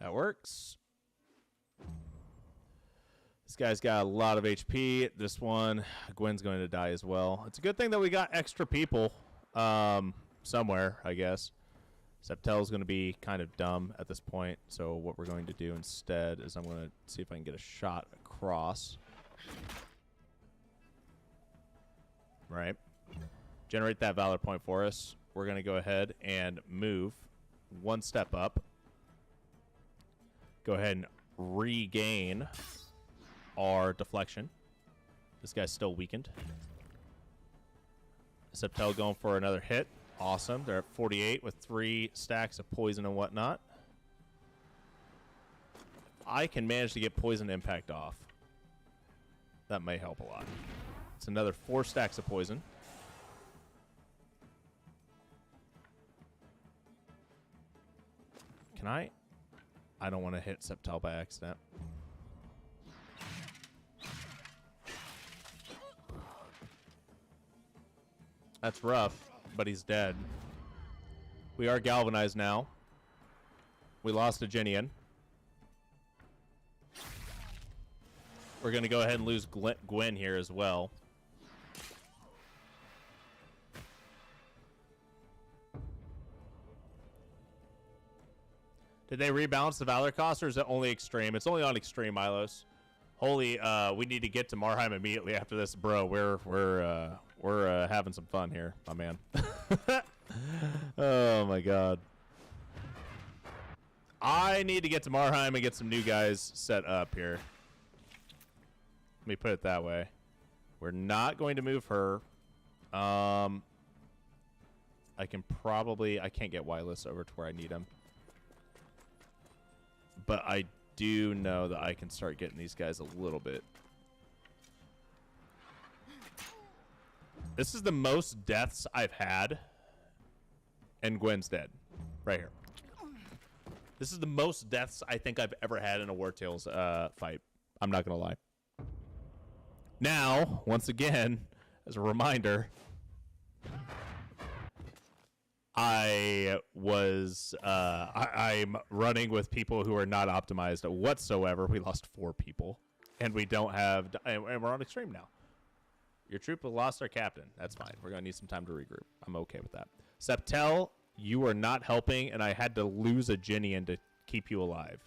That works. This guy's got a lot of HP. This one, Gwen's going to die as well. It's a good thing that we got extra people somewhere, I guess. Septel's going to be kind of dumb at this point, so what we're going to do instead is I'm going to see if I can get a shot across. Right. Generate that Valor point for us. We're going to go ahead and move 1 step up. Go ahead and regain our deflection. This guy's still weakened. Septel going for another hit. Awesome. They're at 48 with 3 stacks of poison and whatnot. I can manage to get poison impact off. That may help a lot. It's another 4 stacks of poison. Can I? I don't want to hit Septel by accident. That's rough, but he's dead. We are galvanized now. We lost a Genian. We're going to go ahead and lose Gwen here as well. Did they rebalance the Valor cost, or is it only Extreme? It's only on Extreme, Milos. Holy, we need to get to Marheim immediately after this, bro. We're having some fun here, my man. Oh my god. I need to get to Marheim and get some new guys set up here. Let me put it that way. We're not going to move her. I can probably... I can't get wireless over to where I need them. But I do know that I can start getting these guys a little bit. This is the most deaths I've had. And Gwen's dead. Right here. This is the most deaths I think I've ever had in a Wartales fight. I'm not going to lie. Now, once again, as a reminder, I'm running with people who are not optimized whatsoever. We lost 4 people, and we don't have, and we're on extreme now. Your troop lost our captain. That's fine. We're going to need some time to regroup. I'm okay with that. Septel, you are not helping, and I had to lose a Ginian to keep you alive.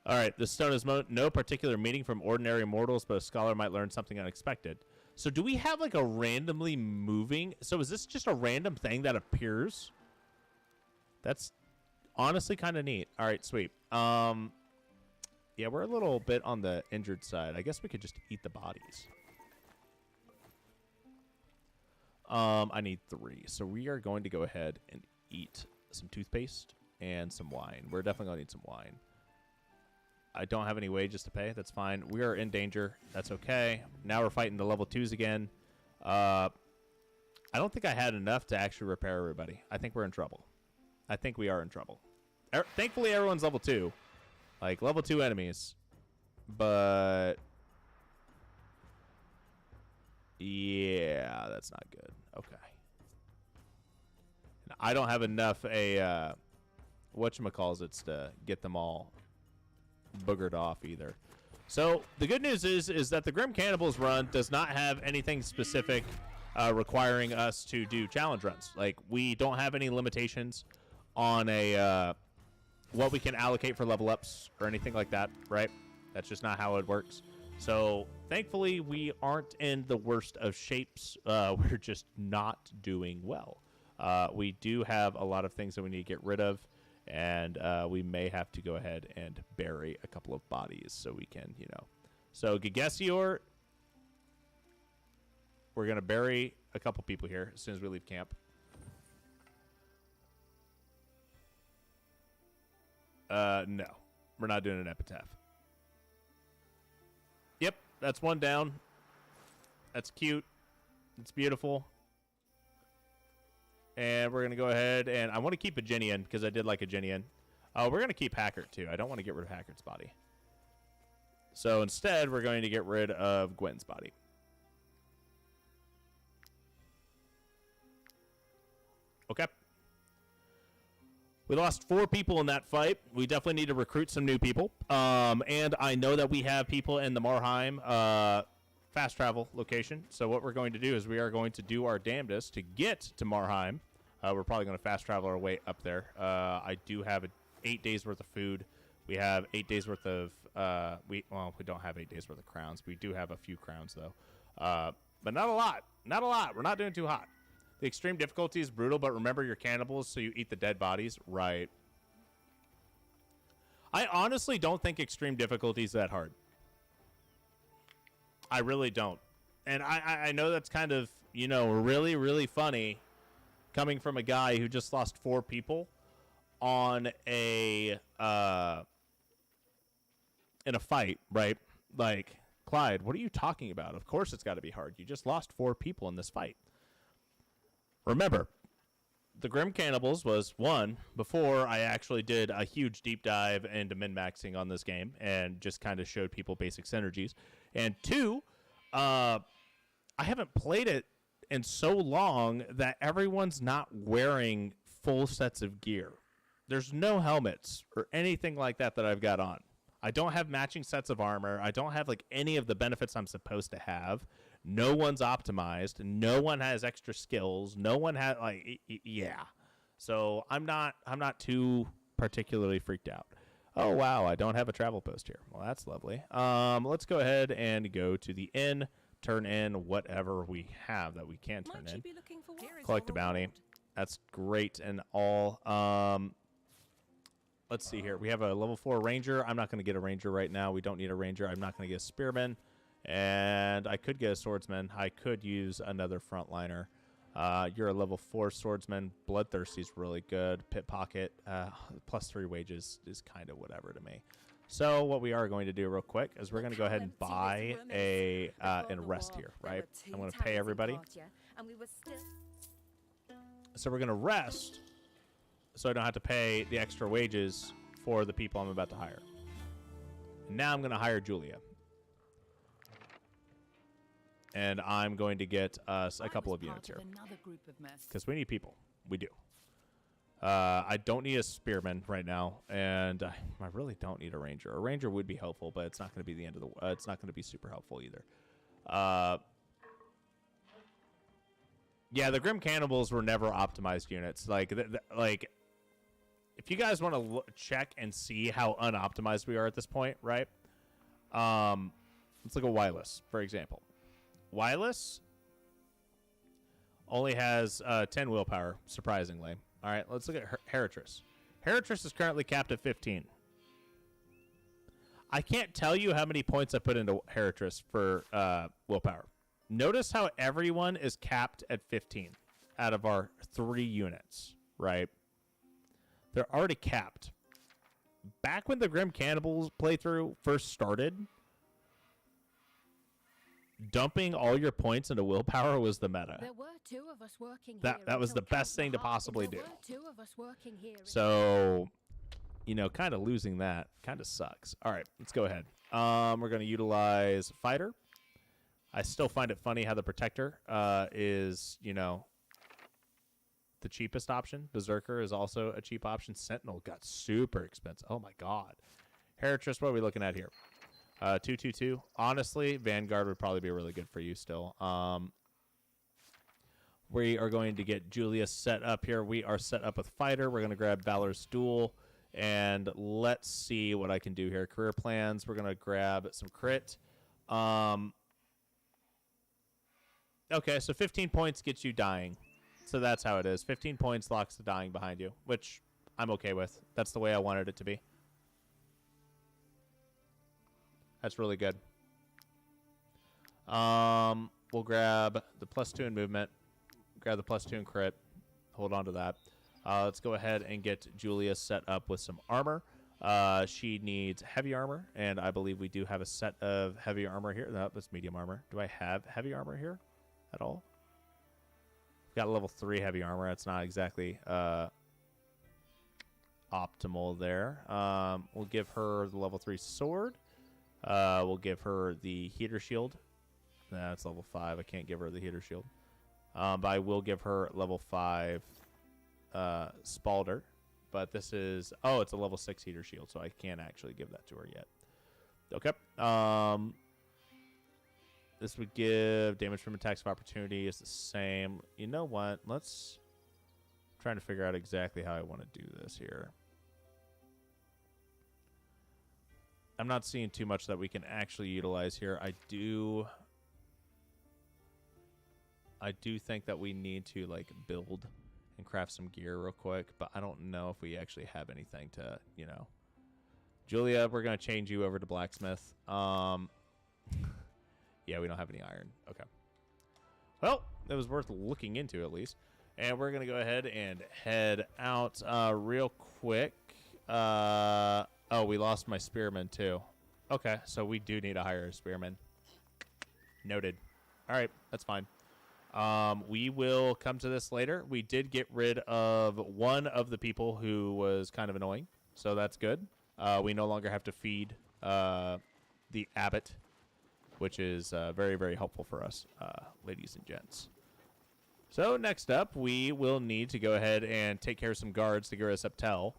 All right, this stone is no particular meaning from ordinary mortals, but a scholar might learn something unexpected. So do we have like a randomly moving? So is this just a random thing that appears? That's honestly kind of neat. All right, sweet. Yeah, we're a little bit on the injured side. I guess we could just eat the bodies. I need 3. So we are going to go ahead and eat some toothpaste and some wine. We're definitely going to need some wine. I don't have any wages to pay. That's fine. We are in danger. That's okay. Now we're fighting the level 2s again. I don't think I had enough to actually repair everybody. I think we're in trouble. I think we are in trouble. Thankfully, everyone's level 2. Like, level 2 enemies. But... yeah, that's not good. Okay. I don't have enough whatchamacallits to get them all boogered off either. So the good news is that the Grim Cannibals run does not have anything specific requiring us to do challenge runs. Like, we don't have any limitations on a what we can allocate for level ups or anything like that, right? That's just not how it works. So thankfully we aren't in the worst of shapes. We're just not doing well. We do have a lot of things that we need to get rid of, and we may have to go ahead and bury a couple of bodies so we can, you know. So Gagesior, we're going to bury a couple people here as soon as we leave camp. No, we're not doing an epitaph. Yep, that's one down. That's cute. It's beautiful. And we're going to go ahead, and I want to keep a Ginian because I did like a Ginian. We're going to keep Hackert, too. I don't want to get rid of Hackert's body. So instead, we're going to get rid of Gwen's body. Okay. We lost 4 people in that fight. We definitely need to recruit some new people. And I know that we have people in the Marheim fast travel location. So what we're going to do is we are going to do our damnedest to get to Marheim. We're probably going to fast travel our way up there. I do have 8 days worth of food. We have 8 days worth of we don't have 8 days worth of crowns. We do have a few crowns though, but not a lot. Not a lot. We're not doing too hot. The extreme difficulty is brutal, but remember, you're cannibals, so you eat the dead bodies. Right. I honestly don't think extreme difficulty is that hard. I really don't. And I know that's kind of, you know, really, really funny coming from a guy who just lost 4 people on a in a fight, right? Like, Clyde, what are you talking about? Of course it's got to be hard. You just lost 4 people in this fight. Remember, the Grim Cannibals was, 1, before I actually did a huge deep dive into min-maxing on this game and just kind of showed people basic synergies. And 2, I haven't played it in so long that everyone's not wearing full sets of gear. There's no helmets or anything like that that I've got on. I don't have matching sets of armor. I don't have like any of the benefits I'm supposed to have. No one's optimized. No one has extra skills. No one has like yeah. So I'm not too particularly freaked out. Oh wow, I don't have a travel post here. Well, that's lovely. Let's go ahead and go to the inn, turn in whatever we have that we can turn in. Collect a bounty. That's great and all. Let's see here. We have a level 4 ranger. I'm not going to get a ranger right now. We don't need a ranger. I'm not going to get a spearman. And I could get a swordsman. I could use another frontliner. You're a level 4 swordsman. Bloodthirsty's really good. Pit pocket. +3 wages is kind of whatever to me. So what we are going to do real quick is we're going to go ahead and buy a and rest here, right? I'm going to pay everybody. So we're going to rest so I don't have to pay the extra wages for the people I'm about to hire. And now I'm going to hire Julia. And I'm going to get us a couple of units here. Because we need people. We do. I don't need a spearman right now, and I really don't need a ranger. A ranger would be helpful, but it's not going to be the end of the. It's not going to be super helpful either. Yeah, the Grim Cannibals were never optimized units. Like, if you guys want to check and see how unoptimized we are at this point, right? Let's look at Wireless, for example. Wireless only has 10 willpower, surprisingly. All right, let's look at Heritress. Heritress is currently capped at 15. I can't tell you how many points I put into Heritress for willpower. Notice how everyone is capped at 15 out of our 3 units, right? They're already capped. Back when the Grim Cannibals playthrough first started, dumping all your points into willpower was the meta. There were 2 of us working that was the best thing to possibly do. There were 2 of us working here. So, you know, kind of losing that kind of sucks. All right, let's go ahead. We're going to utilize Fighter. I still find it funny how the Protector is, you know, the cheapest option. Berserker is also a cheap option. Sentinel got super expensive. Oh, my God. Heritress, what are we looking at here? 222. Honestly, Vanguard would probably be really good for you still. We are going to get Julia set up here. We are set up with Fighter. We're going to grab Valor's Duel. And let's see what I can do here. Career plans. We're going to grab some crit. Okay, so 15 points gets you dying. So that's how it is. 15 points locks the dying behind you, which I'm okay with. That's the way I wanted it to be. That's really good. We'll grab the +2 in movement. Grab the +2 in crit. Hold on to that. Let's go ahead and get Julia set up with some armor. She needs heavy armor, and I believe we do have a set of heavy armor here. No, that's medium armor. Do I have heavy armor here at all? Got a level 3 heavy armor. That's not exactly optimal there. We'll give her the level 3 sword. We'll give her the heater shield. That's level 5. I can't give her the heater shield. But I will give her level 5 Spalder. But this is... Oh, it's a level 6 heater shield, so I can't actually give that to her yet. Okay. This would give damage from attacks of opportunity is the same. You know what? Let's... I'm trying to figure out exactly how I want to do this here. I'm not seeing too much that we can actually utilize here. I do think that we need to like build and craft some gear real quick, but I don't know if we actually have anything to, you know. Julia, we're going to change you over to blacksmith. Yeah, we don't have any iron. Okay. Well, it was worth looking into at least. And we're going to go ahead and head out real quick. Oh, we lost my spearman too. Okay, so we do need to hire a spearman. Noted. All right, that's fine. We will come to this later. We did get rid of one of the people who was kind of annoying, so that's good. We no longer have to feed the abbot, which is very, very helpful for us, ladies and gents. So next up, we will need to go ahead and take care of some guards to get rid of Septel.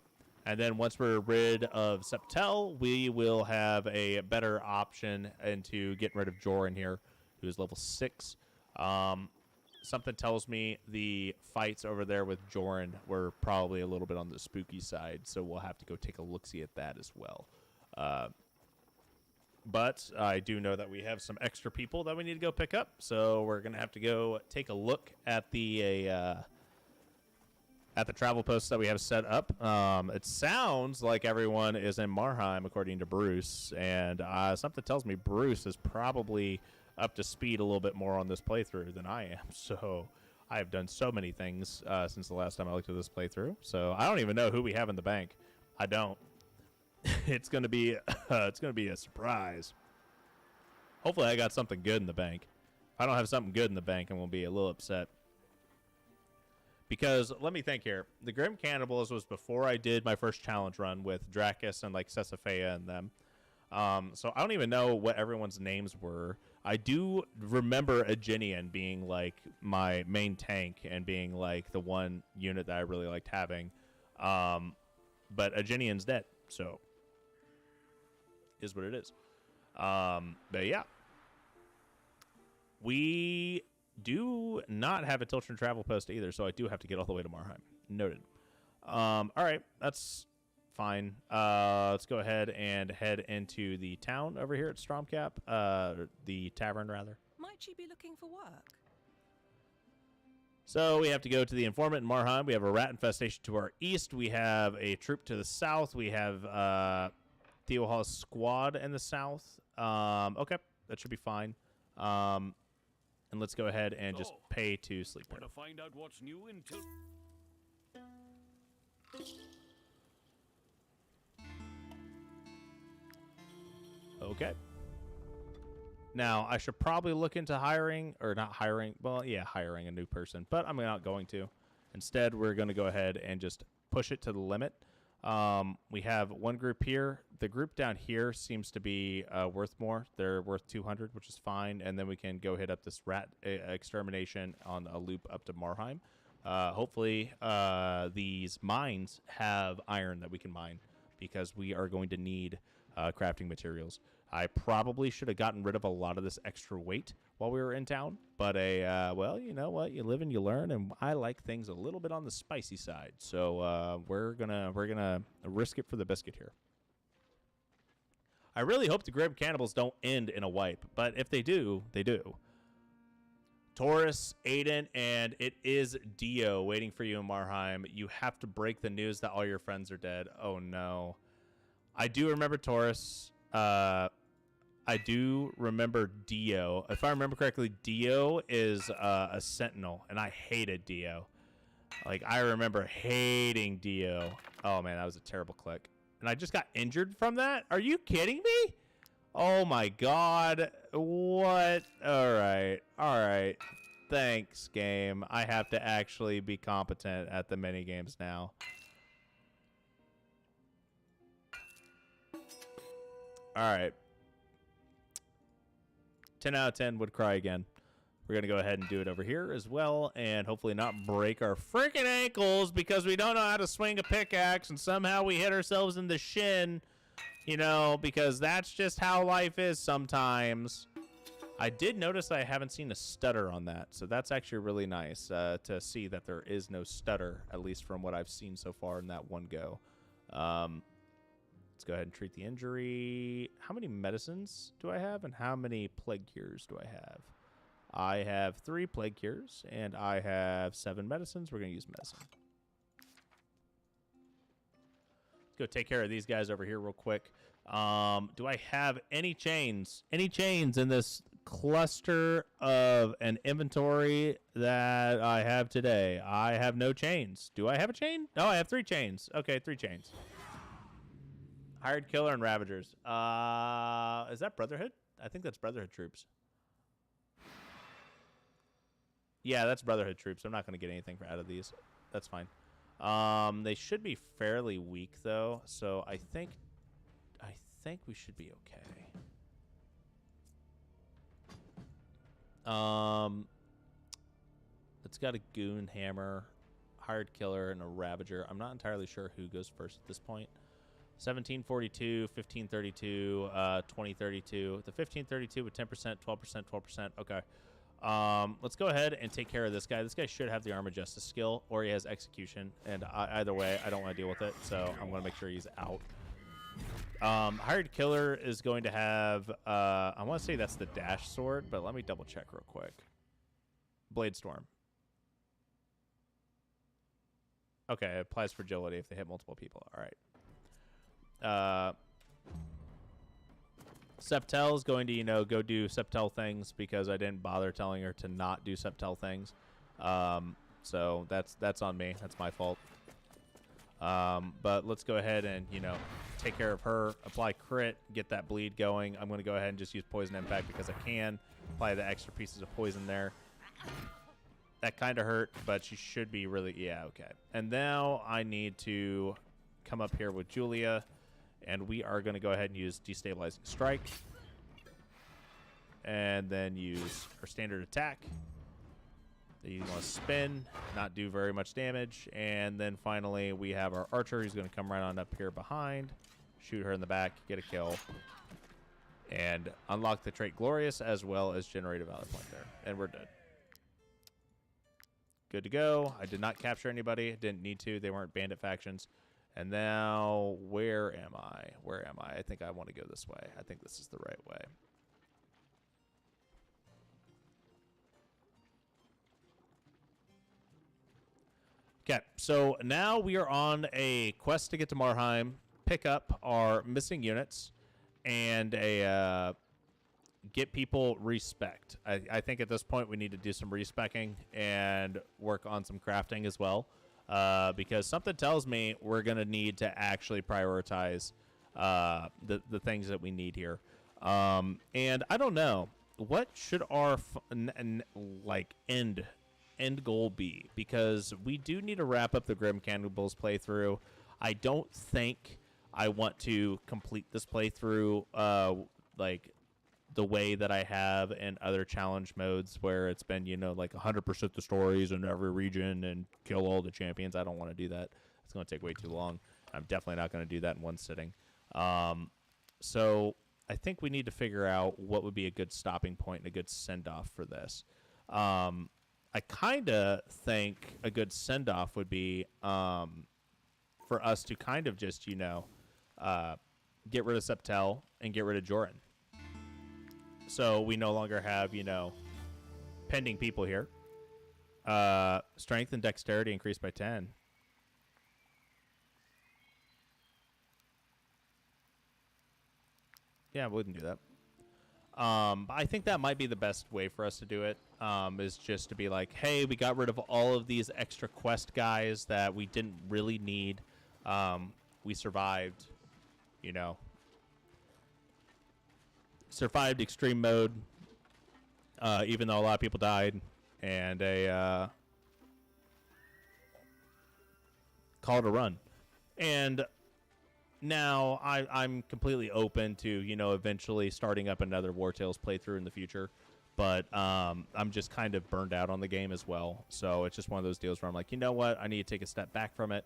And then once we're rid of Septel, we will have a better option into getting rid of Joran here, who is level 6. Something tells me the fights over there with Joran were probably a little bit on the spooky side, so we'll have to go take a look-see at that as well. But I do know that we have some extra people that we need to go pick up, so we're going to have to go take a look at the at the travel posts that we have set up. It sounds like everyone is in Marheim, according to Bruce, and something tells me Bruce is probably up to speed a little bit more on this playthrough than I am. So I have done so many things since the last time I looked at this playthrough. So I don't even know who we have in the bank. I don't. It's gonna be a surprise. Hopefully, I got something good in the bank. If I don't have something good in the bank, I'm gonna be a little upset. Because let me think here. The Grim Cannibals was before I did my first challenge run with Dracus and like Cesafea and them. So I don't even know what everyone's names were. I do remember Aginian being like my main tank and being like the one unit that I really liked having. But Aginian's dead, so is what it is. But yeah. We do not have a Tiltron travel post either, so I do have to get all the way to Marheim. Noted. All right, that's fine. Let's go ahead and head into the town over here at Stromcap, the tavern, rather. Might she be looking for work? So we have to go to the informant in Marheim. We have a rat infestation to our east. We have a troop to the south. We have Theo Hall's squad in the south. Okay, that should be fine. And let's go ahead and just pay to Sleeper. Want to find out what's new until... Okay. Now, I should probably look into hiring, or not hiring, well, yeah, hiring a new person, but I'm not going to. Instead, we're going to go ahead and just push it to the limit. We have one group here. The group down here seems to be worth more. They're worth 200, which is fine. And then we can go hit up this rat extermination on a loop up to Marheim. Hopefully, these mines have iron that we can mine because we are going to need crafting materials. I probably should have gotten rid of a lot of this extra weight while we were in town, but well, you know what? You live and you learn, and I like things a little bit on the spicy side, so we're gonna risk it for the biscuit here. I really hope the Grim Cannibals don't end in a wipe, but if they do, they do. Taurus, Aiden, and it is Dio waiting for you in Marheim. You have to break the news that all your friends are dead. Oh no. I do remember Taurus. I do remember Dio. If I remember correctly, Dio is a sentinel, and I hated Dio. Like, I remember hating Dio. Oh, man, that was a terrible click. And I just got injured from that? Are you kidding me? Oh, my God. What? All right. All right. Thanks, game. I have to actually be competent at the minigames now. All right. 10 out of 10 would cry again. We're going to go ahead and do it over here as well, and hopefully not break our freaking ankles because we don't know how to swing a pickaxe, and somehow we hit ourselves in the shin, you know, because that's just how life is sometimes. I did notice I haven't seen a stutter on that, so that's actually really nice to see that there is no stutter, at least from what I've seen so far in that one go. Let's go ahead and treat the injury. How many medicines do I have, and how many plague cures do I have? I have 3 plague cures, and I have 7 medicines. We're going to use medicine. Let's go take care of these guys over here real quick. Do I have any chains? Any chains in this cluster of an inventory that I have today? I have no chains. Do I have a chain? No, I have 3 chains. Okay, 3 chains. Hired Killer and Ravagers. Is that Brotherhood? I think that's Brotherhood troops. Yeah, that's Brotherhood troops. I'm not going to get anything out of these. That's fine. They should be fairly weak, though, so I think we should be okay. It's got a Goon Hammer, Hired Killer, and a Ravager. I'm not entirely sure who goes first at this point. 1742, 1532, 2032. The 1532 with 10%, 12%, 12%. Okay. Let's go ahead and take care of this guy. This guy should have the Arm of Justice skill, or he has Execution. And either way, I don't want to deal with it, so I'm going to make sure he's out. Hired Killer is going to have, I want to say that's the Dash Sword, but let me double check real quick. Blade Storm. Okay, it applies fragility if they hit multiple people. All right. Septel is going to, go do Septel things because I didn't bother telling her to not do Septel things. So that's on me. That's my fault. But let's go ahead and, take care of her, apply crit, get that bleed going. I'm going to go ahead and just use Poison Impact because I can. Apply the extra pieces of poison there. That kind of hurt, but she should be really... Yeah, okay. And now I need to come up here with Julia, and we are going to go ahead and use Destabilizing Strike. And then use her standard attack. You want to spin, not do very much damage. And then finally, we have our archer who's going to come right on up here behind. Shoot her in the back, get a kill. And unlock the trait Glorious as well as generate a Valor Point there. And we're dead. Good to go. I did not capture anybody. Didn't need to. They weren't bandit factions. And now, where am I? Where am I? I think I want to go this way. I think this is the right way. Okay, so now we are on a quest to get to Marheim, pick up our missing units, and get people respect. I think at this point we need to do some respecking and work on some crafting as well, because something tells me we're going to need to actually prioritize the things that we need here. And I don't know, what should our end goal be? Because we do need to wrap up the Grim Cannibals playthrough. I don't think I want to complete this playthrough the way that I have in other challenge modes where it's been, 100% the stories in every region and kill all the champions. I don't want to do that. It's going to take way too long. I'm definitely not going to do that in one sitting. So I think we need to figure out what would be a good stopping point and a good send-off for this. I kind of think a good send-off would be for us to kind of just, get rid of Septel and get rid of Joran. So we no longer have, pending people here. Strength and dexterity increased by 10. Yeah, we wouldn't do that. I think that might be the best way for us to do it, is just to be like, hey, we got rid of all of these extra quest guys that we didn't really need. We survived, survived extreme mode, even though a lot of people died, and call it a run. And now I'm completely open to, eventually starting up another Wartales playthrough in the future. But I'm just kind of burned out on the game as well. So it's just one of those deals where I'm like, you know what? I need to take a step back from it.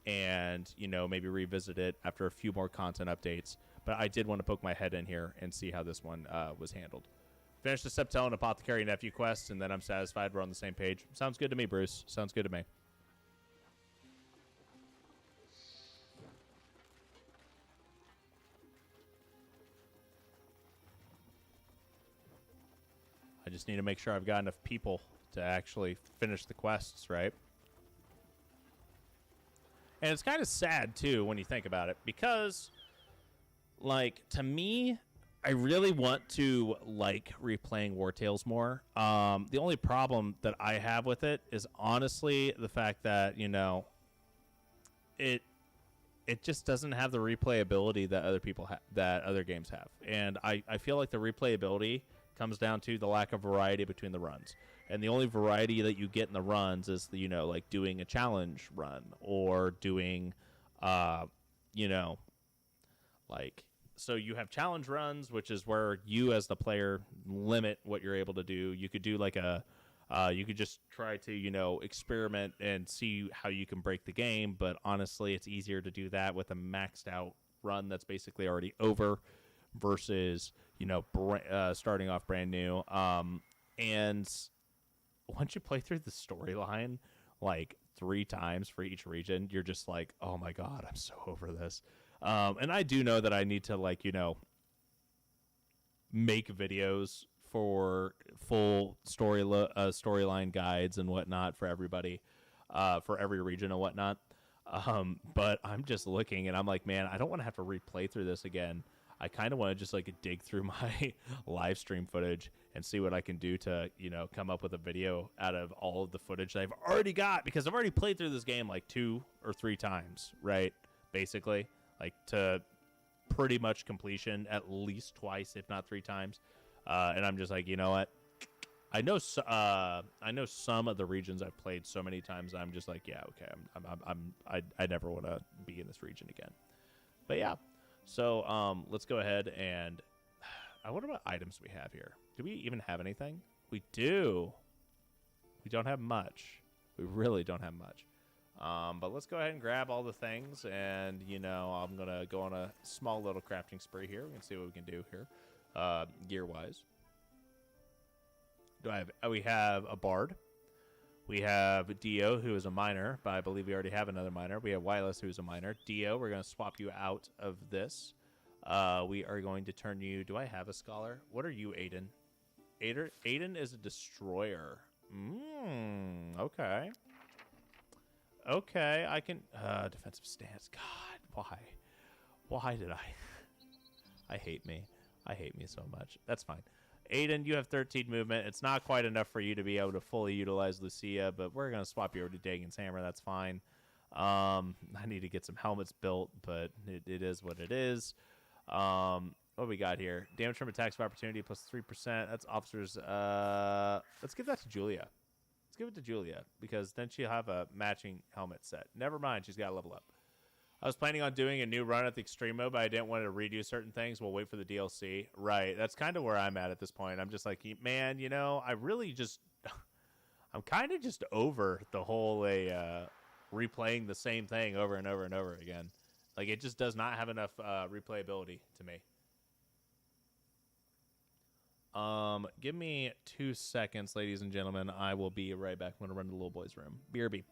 And, maybe revisit it after a few more content updates. But I did want to poke my head in here and see how this one was handled. Finish the Septel and Apothecary Nephew quest, and then I'm satisfied we're on the same page. Sounds good to me, Bruce. Sounds good to me. I just need to make sure I've got enough people to actually finish the quests, right? And it's kind of sad, too, when you think about it, because, to me, I really want to like replaying Wartales more. The only problem that I have with it is honestly the fact that, it just doesn't have the replayability that other games have. And I feel like the replayability comes down to the lack of variety between the runs. And the only variety that you get in the runs is the, doing a challenge run or doing, so you have challenge runs, which is where you as the player limit what you're able to do. You could do you could just try to, experiment and see how you can break the game. But honestly, it's easier to do that with a maxed out run that's basically already over versus, starting off brand new. And once you play through the storyline, 3 times for each region, you're just like, oh my God, I'm so over this. And I do know that I need to make videos for full storyline guides and whatnot for everybody. for every region and whatnot. But I'm just looking, and I'm like, man, I don't want to have to replay through this again. I kind of want to just like dig through my live stream footage and see what I can do to, you know, come up with a video out of all of the footage that I've already got, because I've already played through this game like 2 or 3 times, right? Basically, like to pretty much completion at least twice, if not 3 times. And I'm just like, you know what? I know some of the regions I've played so many times. I'm just like, yeah, okay. I never want to be in this region again. But yeah. So let's go ahead and I wonder what items we have here. Do we even have anything? We do. We don't have much. We really don't have much. But let's go ahead and grab all the things, and you know, I'm gonna go on a small little crafting spree here. We can see what we can do here, gear-wise. We have a bard. We have Dio, who is a miner, but I believe we already have another miner. We have Wireless, who's a miner. Dio, we're going to swap you out of this. We are going to turn you... Do I have a scholar? What are you, Aiden? Aiden is a destroyer. Okay. Okay, I can... defensive stance. God, why? Why did I... I hate me. I hate me so much. That's fine. Aiden, you have 13 movement. It's not quite enough for you to be able to fully utilize Lucia, but we're going to swap you over to Dagon's Hammer. That's fine. I need to get some helmets built, but it is what it is. What do we got here? Damage from attacks of opportunity plus 3%. That's officers. Let's give that to Julia. Let's give it to Julia, because then she'll have a matching helmet set. Never mind. She's got to level up. I was planning on doing a new run at the extreme mode, but I didn't want to redo certain things. We'll wait for the DLC. Right. That's kind of where I'm at this point. I'm just like, man, you know, I really just... I'm kind of just over the whole replaying the same thing over and over and over again. Like, it just does not have enough replayability to me. Give me 2 seconds, ladies and gentlemen. I will be right back. I'm going to run to the little boy's room. BRB.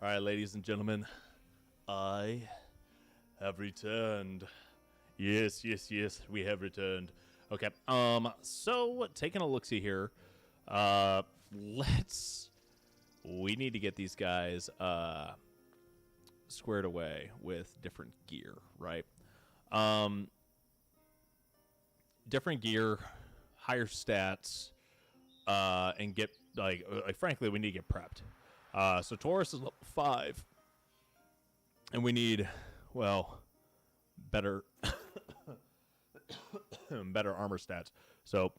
All right, ladies and gentlemen, I have returned. Yes, yes, yes, we have returned. Okay, so taking a look-see here, we need to get these guys, squared away with different gear, right? Different gear, higher stats, and get, like frankly, we need to get prepped. So Taurus is level 5, and we need, well, better better armor stats. So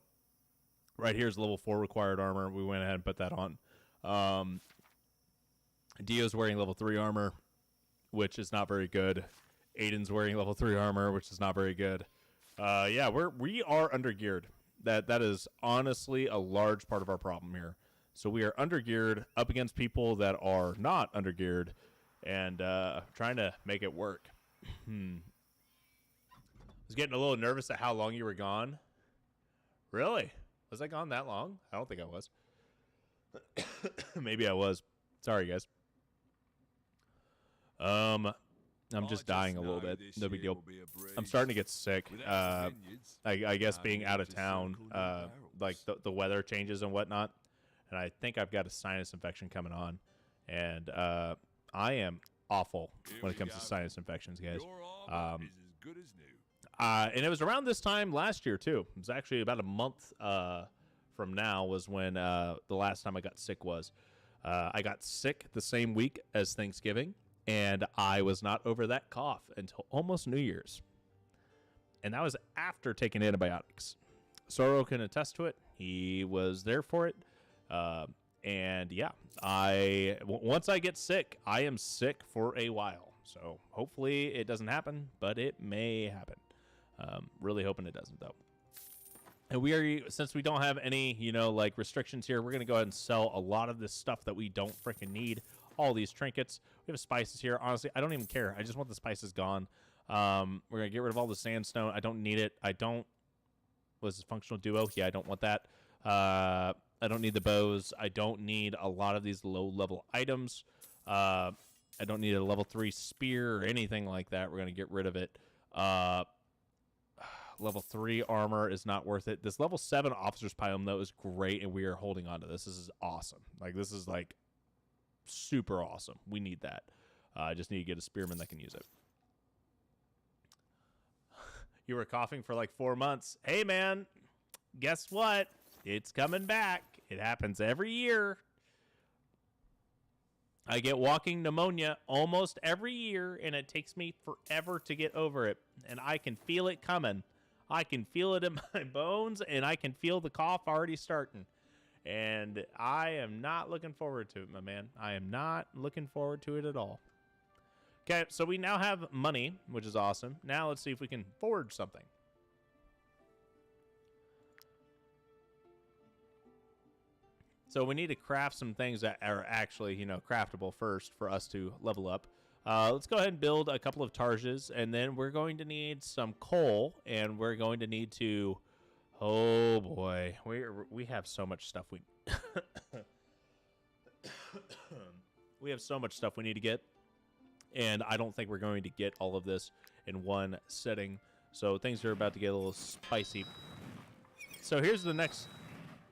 right here's level 4 required armor. We went ahead and put that on. Dio's wearing level 3 armor, which is not very good. Aiden's wearing level 3 armor, which is not very good. Yeah, we are undergeared. That is honestly a large part of our problem here. So we are undergeared up against people that are not undergeared, and trying to make it work. I was getting a little nervous at how long you were gone. Really? Was I gone that long? I don't think I was. Maybe I was. Sorry, guys. I'm just dying a little bit. No big deal. I'm starting to get sick. I guess being out of town, like the weather changes and whatnot. And I think I've got a sinus infection coming on. And I am awful when it comes to sinus infections, guys. And it was around this time last year, too. It was actually about a month from now was when the last time I got sick was. I got sick the same week as Thanksgiving, and I was not over that cough until almost New Year's. And that was after taking antibiotics. Soro can attest to it. He was there for it. And yeah, once I get sick, I am sick for a while. So hopefully it doesn't happen, but it may happen. Really hoping it doesn't, though. And since we don't have any, like restrictions here, we're going to go ahead and sell a lot of this stuff that we don't freaking need. All these trinkets. We have spices here. Honestly, I don't even care. I just want the spices gone. We're going to get rid of all the sandstone. I don't need it. Was this functional duo? Yeah, I don't want that. I don't need the bows. I don't need a lot of these low-level items. I don't need a level 3 spear or anything like that. We're going to get rid of it. Level 3 armor is not worth it. This level 7 officer's biome, though, is great, and we are holding on to this. This is awesome. This is, super awesome. We need that. I just need to get a spearman that can use it. You were coughing for 4 months. Hey, man, guess what? It's coming back. It happens every year. I get walking pneumonia almost every year, and it takes me forever to get over it. And I can feel it coming. I can feel it in my bones, and I can feel the cough already starting. And I am not looking forward to it, my man. I am not looking forward to it at all. Okay, so we now have money, which is awesome. Now let's see if we can forge something. So we need to craft some things that are actually, craftable first for us to level up. Let's go ahead and build a couple of targes, and then we're going to need some coal, and we're going to need to... Oh, boy. We have so much stuff we... we have so much stuff we need to get, and I don't think we're going to get all of this in one setting, so things are about to get a little spicy. So here's the next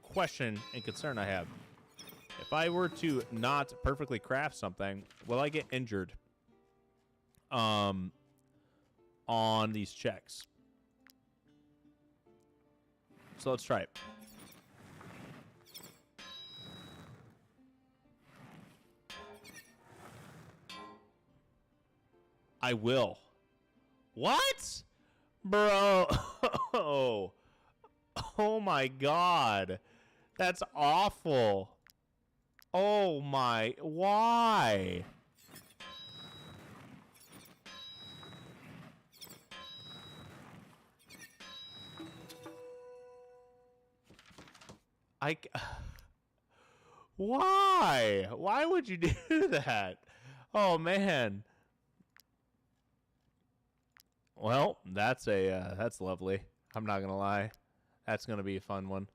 question and concern I have. If I were to not perfectly craft something, will I get injured on these checks? So let's try it. I will. What? Bro. Oh my God. That's awful. Oh my, why? Why? Why would you do that? Oh man. Well, that's lovely. I'm not gonna lie. That's gonna be a fun one.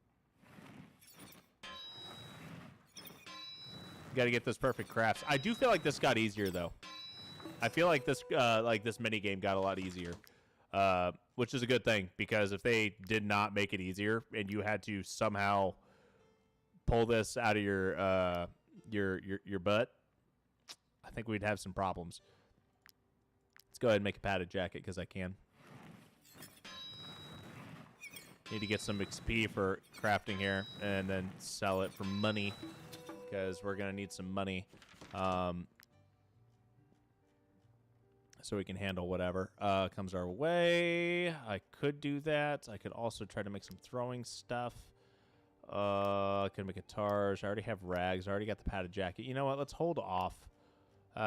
Got to get those perfect crafts. I do feel like this got easier though. I feel like this mini game got a lot easier, which is a good thing because if they did not make it easier and you had to somehow pull this out of your butt, I think we'd have some problems. Let's go ahead and make a padded jacket because I can. Need to get some XP for crafting here and then sell it for money because we're going to need some money so we can handle whatever comes our way. I could do that. I could also try to make some throwing stuff. I could make guitars. I already have rags. I already got the padded jacket. You know what? Let's hold off.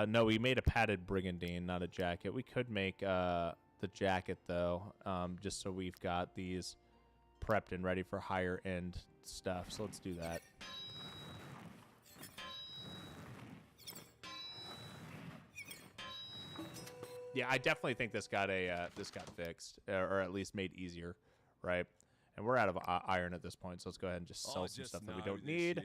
No, we made a padded brigandine, not a jacket. We could make the jacket, though, just so we've got these prepped and ready for higher end stuff. So let's do that. Yeah, I definitely think this got fixed, or at least made easier, right? And we're out of iron at this point, so let's go ahead and just sell some stuff that we don't need.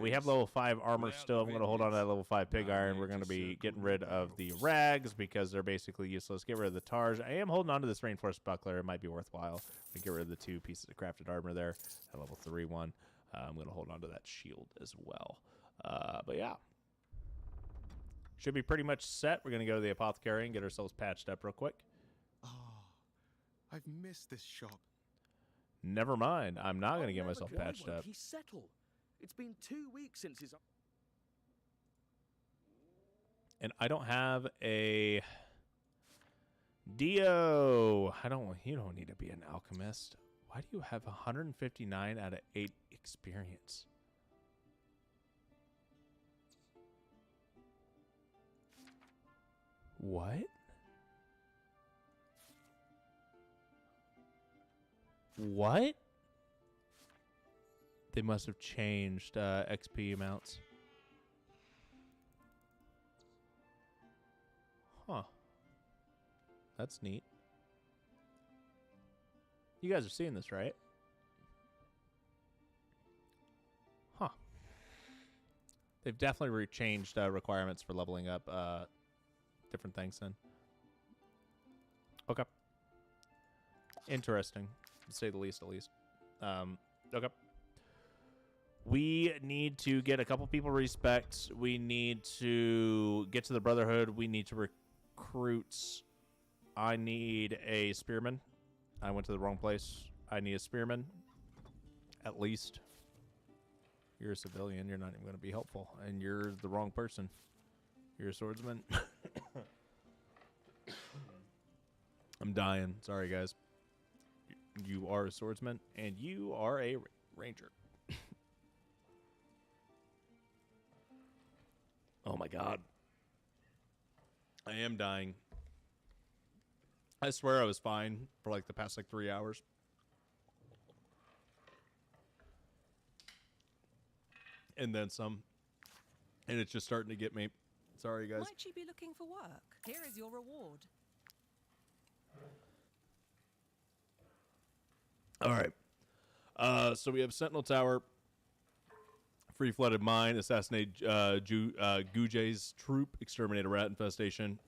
We have level 5 armor still. I'm going to hold on to that level 5 pig iron. We're going to be getting rid of the rags because they're basically useless. Get rid of the tars. I am holding on to this reinforced buckler. It might be worthwhile. We get rid of the 2 pieces of crafted armor there. That level 3 one. I'm going to hold on to that shield as well. But yeah. Should be pretty much set. We're going to go to the apothecary and get ourselves patched up real quick. Ah, I've missed this shop. Never mind. I'm not going to get myself patched up. He's settled. It's been 2 weeks since his... And I don't have a Dio. You don't need to be an alchemist. Why do you have 159 out of 8 experience? What? What? They must have changed XP amounts. Huh. That's neat. You guys are seeing this, right? Huh. They've definitely changed requirements for leveling up different things then. Okay. Interesting, to say the least, at least. Okay. We need to get a couple people respect. We need to get to the Brotherhood. We need to recruit. I need a spearman. I went to the wrong place. I need a spearman, at least. You're a civilian. You're not even going to be helpful. And you're the wrong person. You're a swordsman. I'm dying. Sorry, guys. You are a swordsman, and you are a ranger. Oh, my God. I am dying. I swear I was fine for, like, the past, 3 hours. And then some. And it's just starting to get me. Sorry, guys. Might you be looking for work? Here is your reward. All right. So we have Sentinel Tower, Free Flooded Mine, Assassinate Gujay's Troop, Exterminate a Rat Infestation,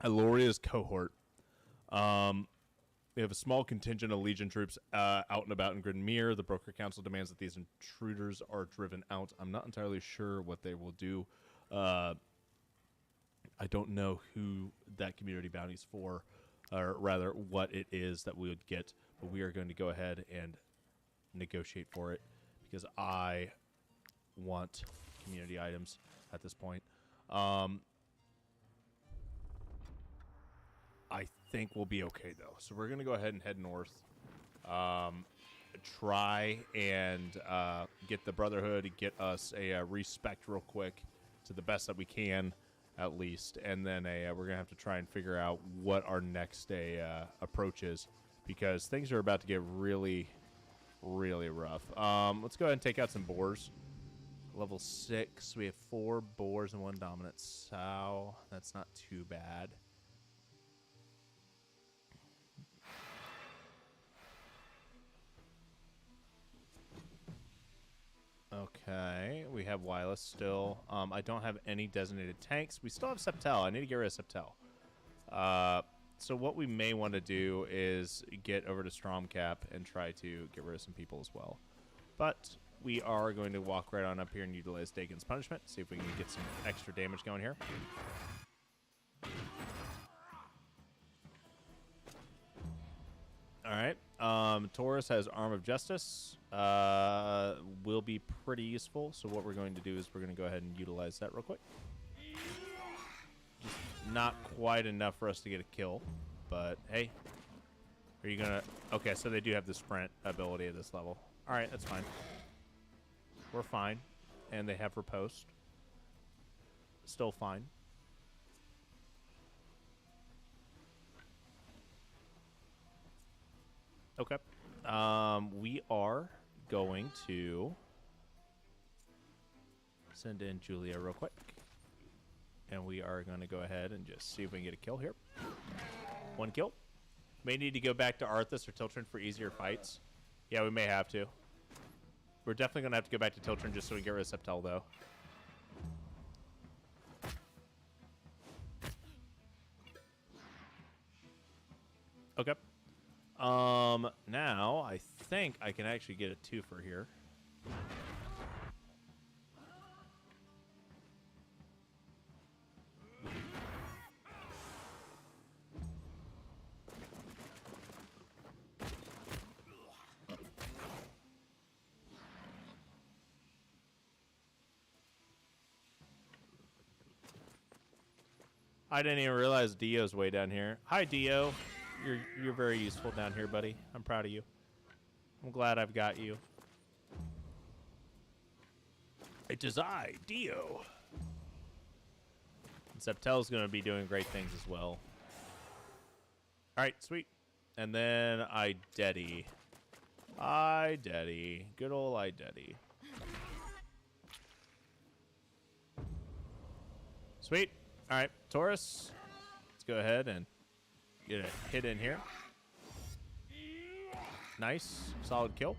Aloria's Cohort. We have a small contingent of Legion troops out and about in Grinmere. The Broker Council demands that these intruders are driven out. I'm not entirely sure what they will do. I don't know who that community bounty is for, or rather what it is that we would get, but we are going to go ahead and negotiate for it because I want community items at this point. I think we'll be okay, though. So we're going to go ahead and head north. Try and get the Brotherhood, get us a respect real quick to the best that we can, at least. And then we're going to have to try and figure out what our next approach is because things are about to get really, really rough. Let's go ahead and take out some boars. Level 6. We have 4 boars and 1 dominant sow. That's not too bad. Okay, we have Wireless still. I don't have any designated tanks. We still have Septel. I need to get rid of Septel. So what we may want to do is get over to Stromcap and try to get rid of some people as well. But we are going to walk right on up here and utilize Dagon's Punishment. See if we can get some extra damage going here. All right. Taurus has Arm of Justice. Will be pretty useful. So what we're going to do is we're going to go ahead and utilize that real quick. Just not quite enough for us to get a kill, but hey. Are you going to... Okay, so they do have the sprint ability at this level. All right, that's fine. We're fine. And they have riposte. Still fine. Okay. We are going to send in Julia real quick. And we are going to go ahead and just see if we can get a kill here. One kill. May need to go back to Arthas or Tiltrin for easier fights. Yeah, we may have to. We're definitely going to have to go back to Tiltrin just so we can get rid of Septel, though. Okay. Now I think I can actually get a twofer here. I didn't even realize Dio's way down here. Hi, Dio. You're very useful down here, buddy. I'm proud of you. I'm glad I've got you. It is I, Dio. And Septel's going to be doing great things as well. All right, sweet. And then Ideti. Ideti. Good old Ideti. Sweet. All right, Taurus. Let's go ahead and get a hit in here. Nice. Solid kill.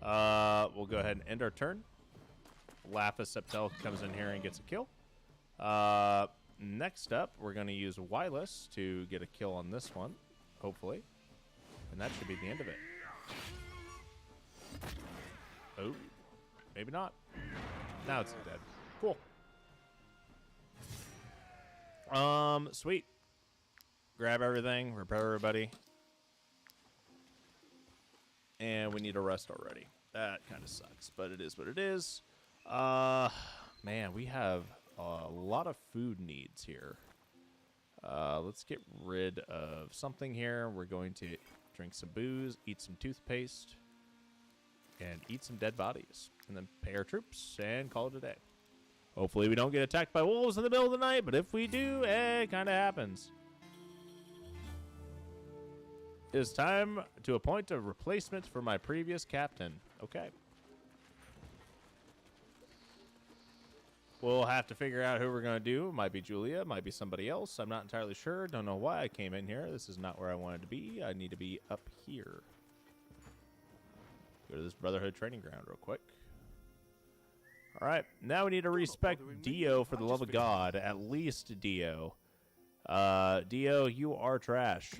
We'll go ahead and end our turn. Lapis Septel comes in here and gets a kill. Next up, we're going to use Wireless to get a kill on this one, hopefully. And that should be the end of it. Oh, maybe not. Now it's dead. Cool. Sweet. Grab everything, repair everybody. And we need a rest already. That kind of sucks, but it is what it is. Man, we have a lot of food needs here. Let's get rid of something here. We're going to drink some booze, eat some toothpaste, and eat some dead bodies. And then pay our troops and call it a day. Hopefully we don't get attacked by wolves in the middle of the night, but if we do, it kind of happens. It is time to appoint a replacement for my previous captain. Okay. We'll have to figure out who we're going to do. Might be Julia, might be somebody else. I'm not entirely sure. Don't know why I came in here. This is not where I wanted to be. I need to be up here. Go to this Brotherhood training ground real quick. All right, now we need to respect Dio for the love of God. At least Dio. Dio, you are trash.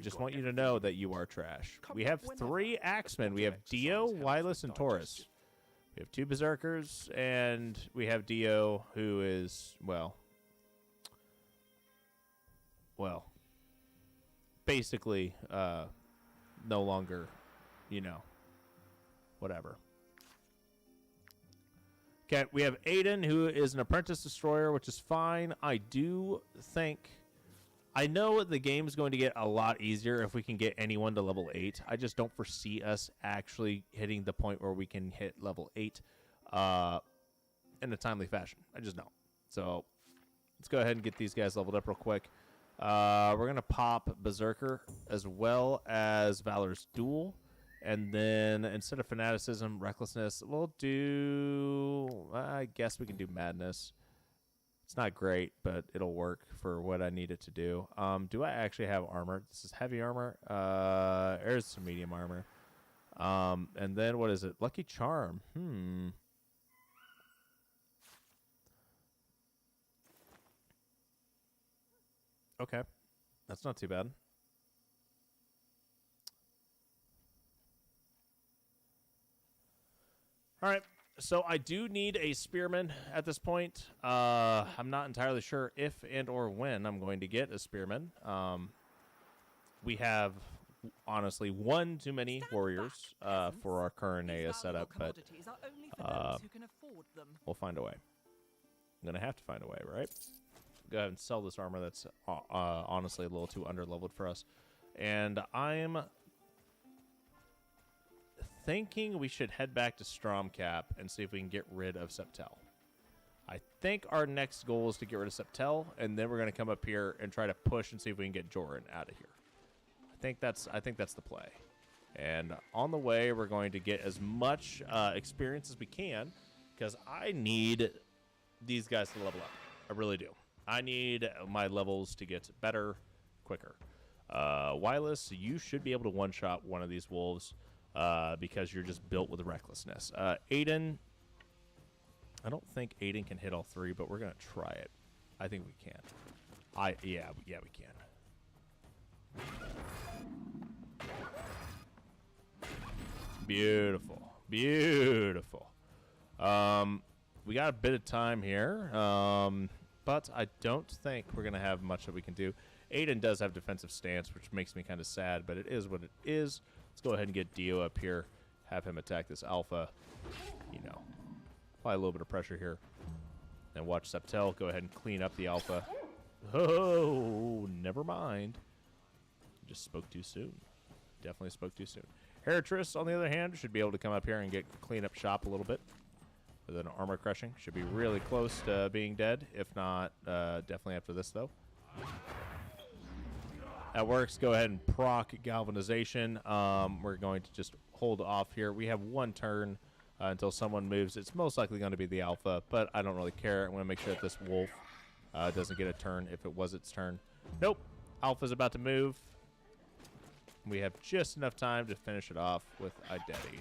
Just want you to know that you are trash. We have 3 Axemen. We have Dio, Wireless, and Taurus. We have 2 Berserkers, and we have Dio, who is, well, basically no longer, you know, whatever. Okay, we have Aiden, who is an apprentice destroyer, which is fine. I do think... I know the game's going to get a lot easier if we can get anyone to level 8. I just don't foresee us actually hitting the point where we can hit level 8 in a timely fashion. I just don't. So let's go ahead and get these guys leveled up real quick. We're going to pop Berserker as well as Valor's Duel. And then instead of Fanaticism, Recklessness, we'll do... I guess we can do Madness. It's not great, but it'll work for what I need it to do. Do I actually have armor? This is heavy armor. There's some medium armor. And then what is it? Lucky Charm. Okay. That's not too bad. All right. So I do need a spearman at this point. I'm not entirely sure if and or when I'm going to get a spearman. We have, honestly, one too many warriors for our current AS setup, but Who can afford them. we'll find a way. I'm going to have to find a way, right? Go ahead and sell this armor that's honestly a little too underleveled for us. And I'm thinking we should head back to Stromcap and see if we can get rid of Septel. I think our next goal is to get rid of Septel, and then we're going to come up here and try to push and see if we can get Joran out of here. I think that's the play. And on the way, we're going to get as much experience as we can, because I need these guys to level up. I really do. I need my levels to get better quicker. Wylus, you should be able to one-shot one of these wolves because you're just built with recklessness. Aiden, I don't think Aiden can hit all three, but we're going to try it. I think we can. Yeah, we can. Beautiful. Beautiful. We got a bit of time here, but I don't think we're going to have much that we can do. Aiden does have defensive stance, which makes me kind of sad, but it is what it is. Let's go ahead and get Dio up here, have him attack this alpha. You know, apply a little bit of pressure here. And watch Septel go ahead and clean up the alpha. Oh, never mind. Just spoke too soon. Definitely spoke too soon. Heratris, on the other hand, should be able to come up here and clean up shop a little bit with an armor crushing. Should be really close to being dead. If not, definitely after this, though. That works. Go ahead and proc galvanization. We're going to just hold off here. We have one turn until someone moves. It's most likely going to be the alpha, but I don't really care. I want to make sure that this wolf doesn't get a turn if it was its turn. Nope. Alpha's about to move. We have just enough time to finish it off with Identity.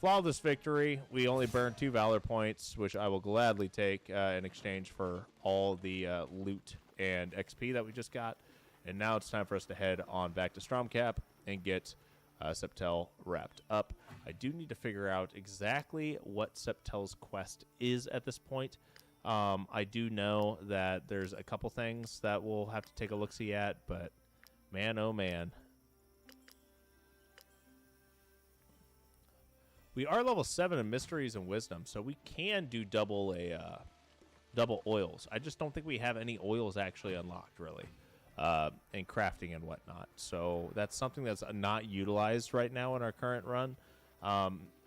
Flawless victory. We only burned 2 Valor points, which I will gladly take in exchange for all the loot and XP that we just got. And now it's time for us to head on back to Stromcap and get Septel wrapped up. I do need to figure out exactly what Septel's quest is at this point. I do know that there's a couple things that we'll have to take a look-see at, but man, oh man. We are level 7 in Mysteries and Wisdom, so we can do double oils. I just don't think we have any oils actually unlocked, really, and crafting and whatnot. So that's something that's not utilized right now in our current run.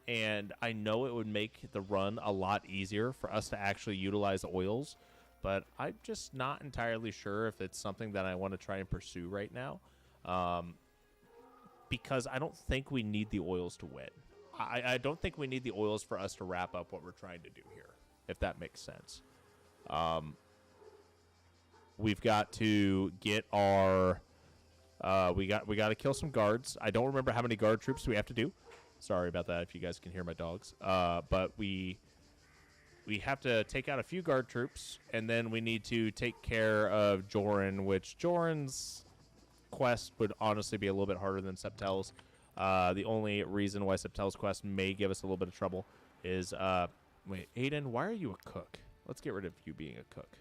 And I know it would make the run a lot easier for us to actually utilize oils, but I'm just not entirely sure if it's something that I want to try and pursue right now, because I don't think we need the oils to win. I don't think we need the oils for us to wrap up what we're trying to do here, if that makes sense. We've got to get our we got to kill some guards. I don't remember how many guard troops we have to do. Sorry about that if you guys can hear my dogs. But we have to take out a few guard troops, and then we need to take care of Joran, which Joran's quest would honestly be a little bit harder than Septel's. The only reason why Septel's quest may give us a little bit of trouble is, wait, Aiden, why are you a cook? Let's get rid of you being a cook.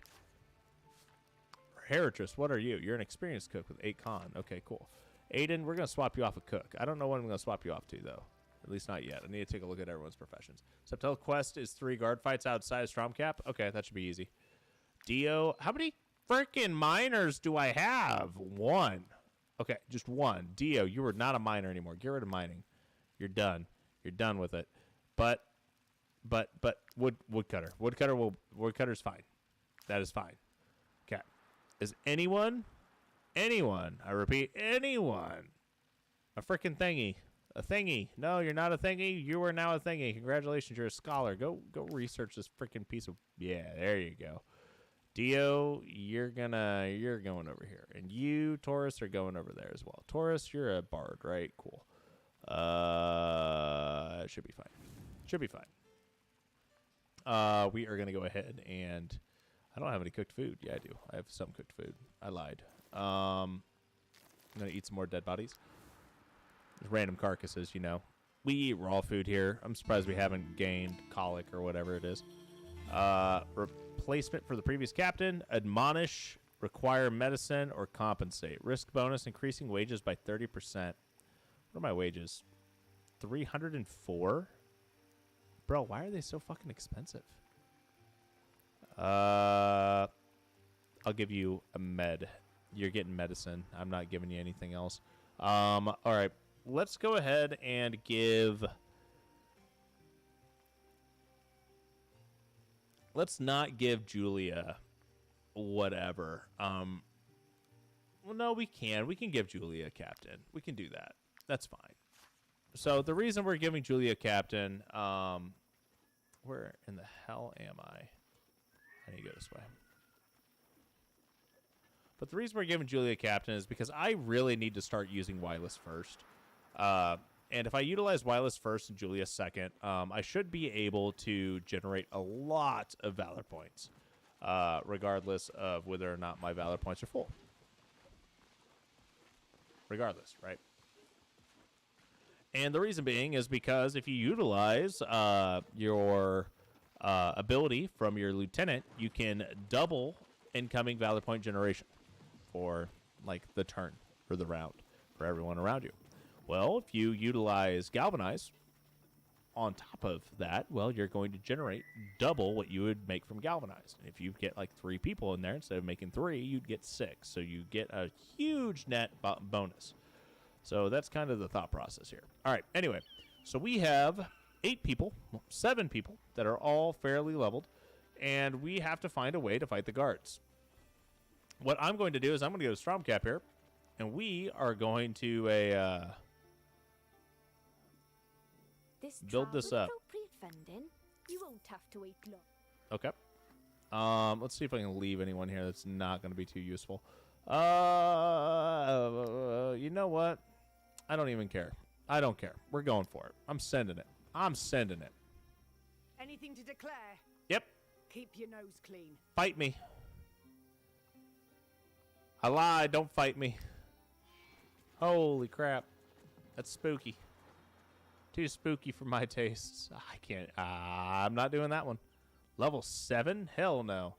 Heratris, what are you? You're an experienced cook with 8 con. Okay, cool. Aiden, we're going to swap you off a cook. I don't know what I'm going to swap you off to, though. At least not yet. I need to take a look at everyone's professions. Septel's quest is 3 guard fights outside Stromcap. Okay, that should be easy. Dio, how many freaking miners do I have? 1. Okay, just 1. Dio, you are not a miner anymore. Get rid of mining. You're done. You're done with it. But woodcutter. Woodcutter's fine. That is fine. Okay. Is anyone, I repeat, anyone, a freaking thingy? A thingy. No, you're not a thingy. You are now a thingy. Congratulations, you're a scholar. Go research this freaking piece of... Yeah, there you go. Dio, you're going over here. And you, Taurus, are going over there as well. Taurus, you're a bard, right? Cool. Should be fine. Should be fine. We are going to go ahead and I don't have any cooked food. Yeah, I do. I have some cooked food. I lied. I'm going to eat some more dead bodies. There's random carcasses, you know. We eat raw food here. I'm surprised we haven't gained colic or whatever it is. Replacement for the previous captain. Admonish, require medicine, or compensate. Risk bonus, increasing wages by 30%. What are my wages? 304? Bro, why are they so fucking expensive? I'll give you a med. You're getting medicine. I'm not giving you anything else. All right. Let's go ahead and give... Let's not give Julia whatever. Well, no, we can. We can give Julia captain. We can do that. That's fine. So the reason we're giving Julia captain, where in the hell am I? I need to go this way. But the reason we're giving Julia captain is because I really need to start using Wireless first. And if I utilize Wireless first and Julia second, I should be able to generate a lot of Valor points, regardless of whether or not my Valor points are full. Regardless, right? And the reason being is because if you utilize your ability from your lieutenant, you can double incoming Valor point generation for like the turn or the round for everyone around you. Well, if you utilize Galvanize on top of that, well, you're going to generate double what you would make from Galvanize. And if you get like 3 people in there, instead of making 3, you'd get 6. So you get a huge net bonus. So that's kind of the thought process here. All right, anyway, so we have 8 people, 7 people that are all fairly leveled, and we have to find a way to fight the guards. What I'm going to do is I'm going to go to Stromcap here, and we are going to build this up. Funding, you won't have to wait long. Okay. Let's see if I can leave anyone here that's not going to be too useful. You know what? I don't even care. I don't care. We're going for it. I'm sending it. I'm sending it. Anything to declare? Yep. Keep your nose clean. Fight me. I lied. Don't fight me. Holy crap. That's spooky. Too spooky for my tastes. I can't. I'm not doing that one. Level 7? Hell no.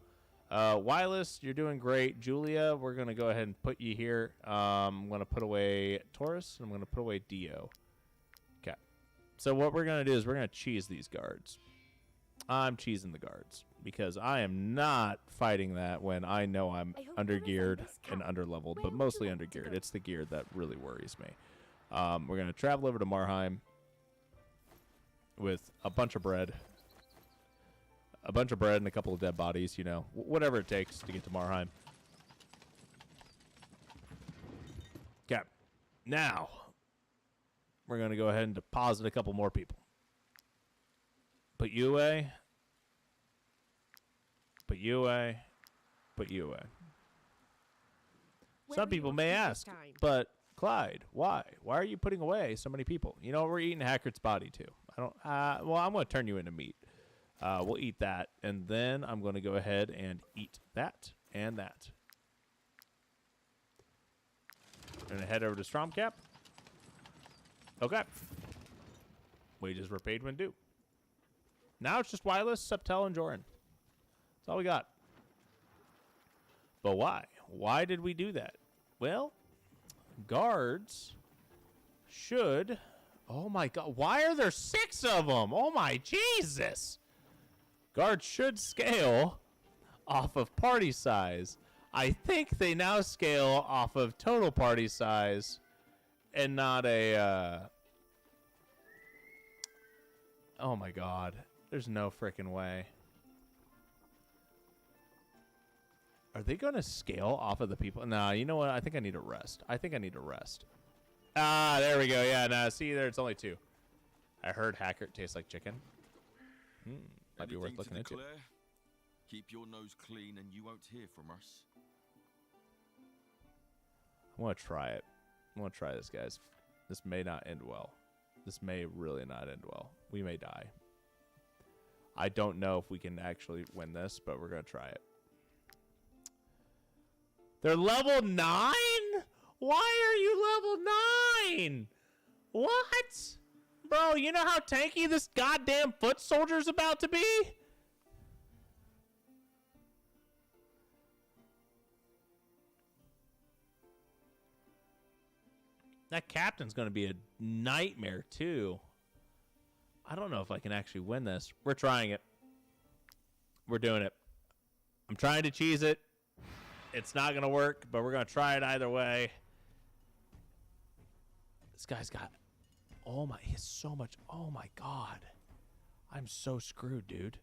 Wireless, you're doing great. Julia, we're going to go ahead and put you here. I'm going to put away Taurus, and I'm going to put away Dio. Okay. So what we're going to do is we're going to cheese these guards. I'm cheesing the guards because I am not fighting that when I know I'm undergeared and underleveled, but mostly undergeared. It's the gear that really worries me. We're going to travel over to Marheim with a bunch of bread. A bunch of bread and a couple of dead bodies, you know. Whatever it takes to get to Marheim. Okay. Now, we're going to go ahead and deposit a couple more people. Put you away. Put you away. Put you away. Some people may ask, but Clyde, why? Why are you putting away so many people? You know, we're eating Hackert's body, too. I don't, well, I'm going to turn you into meat. We'll eat that, and then I'm going to go ahead and eat that and that. Going to head over to Stromcap. Okay. Wages were paid when due. Now it's just Wireless, Septel, and Joran. That's all we got. But why? Why did we do that? Well, guards should... Oh, my God. Why are there 6 of them? Oh, my Jesus. Guards should scale off of party size. I think they now scale off of total party size and not a... Oh, my God. There's no freaking way. Are they going to scale off of the people? Nah, you know what? I think I need to rest. I think I need to rest. Ah, there we go. Yeah, nah, see there, it's only 2. I heard Hackert tastes like chicken. Might be worth looking into. Keep your nose clean and you won't hear from us. I want to try it. I want to try this, guys. This may not end well. This may really not end well. We may die. I don't know if we can actually win this, but we're going to try it. They're level 9? Why are you level 9? What? Bro, you know how tanky this goddamn foot soldier's about to be? That captain's going to be a nightmare, too. I don't know if I can actually win this. We're trying it. We're doing it. I'm trying to cheese it. It's not going to work, but we're going to try it either way. This guy's got... Oh, my... He has so much... Oh, my God. I'm so screwed, dude.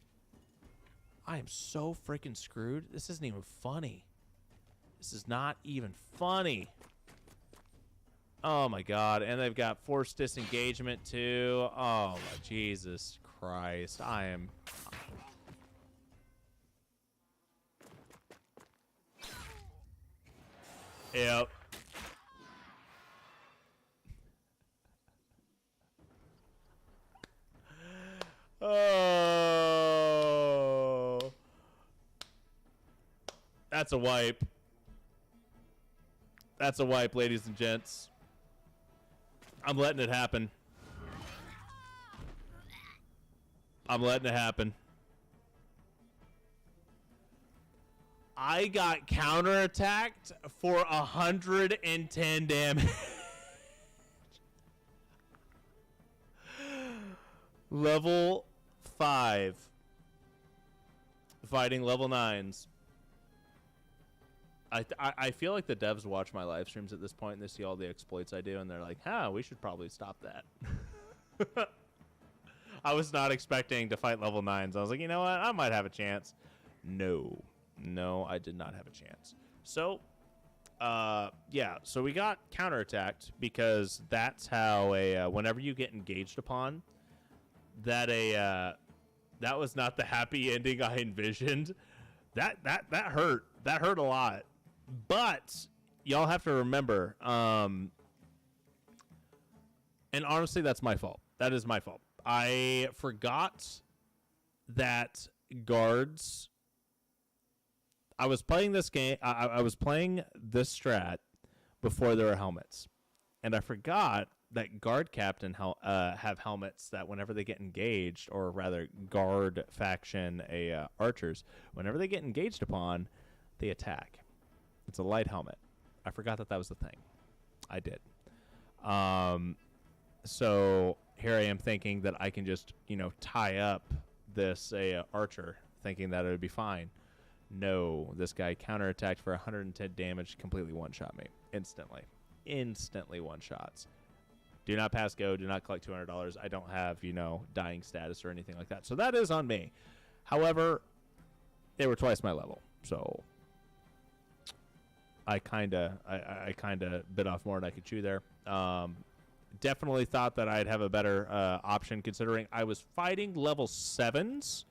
I am so freaking screwed. This isn't even funny. This is not even funny. Oh, my God. And they've got forced disengagement, too. Oh, my Jesus Christ. I am... Yep. Oh. That's a wipe. That's a wipe, ladies and gents. I'm letting it happen. I'm letting it happen. I got counterattacked for 110 damage. Level 5. Fighting level 9s. I feel like the devs watch my live streams at this point and they see all the exploits I do and they're like, we should probably stop that. I was not expecting to fight level 9s. I was like, you know what? I might have a chance. No, I did not have a chance. So, yeah, so we got counterattacked because that's how whenever you get engaged upon, that was not the happy ending I envisioned. That hurt. That hurt a lot. But y'all have to remember, and honestly, that's my fault. That is my fault. I forgot that guards. I was playing this game. I was playing this strat before there were helmets, and I forgot that guard captain have helmets that whenever they get engaged, or rather guard faction archers, whenever they get engaged upon, they attack. It's a light helmet. I forgot that was the thing. I did. So here I am thinking that I can just, tie up this archer, thinking that it would be fine. No, this guy counterattacked for 110 damage, completely one-shot me. Instantly one-shots. Do not pass go. Do not collect $200. I don't have, dying status or anything like that. So that is on me. However, they were twice my level. So I kind of bit off more than I could chew there. Definitely thought that I'd have a better option considering I was fighting level 7s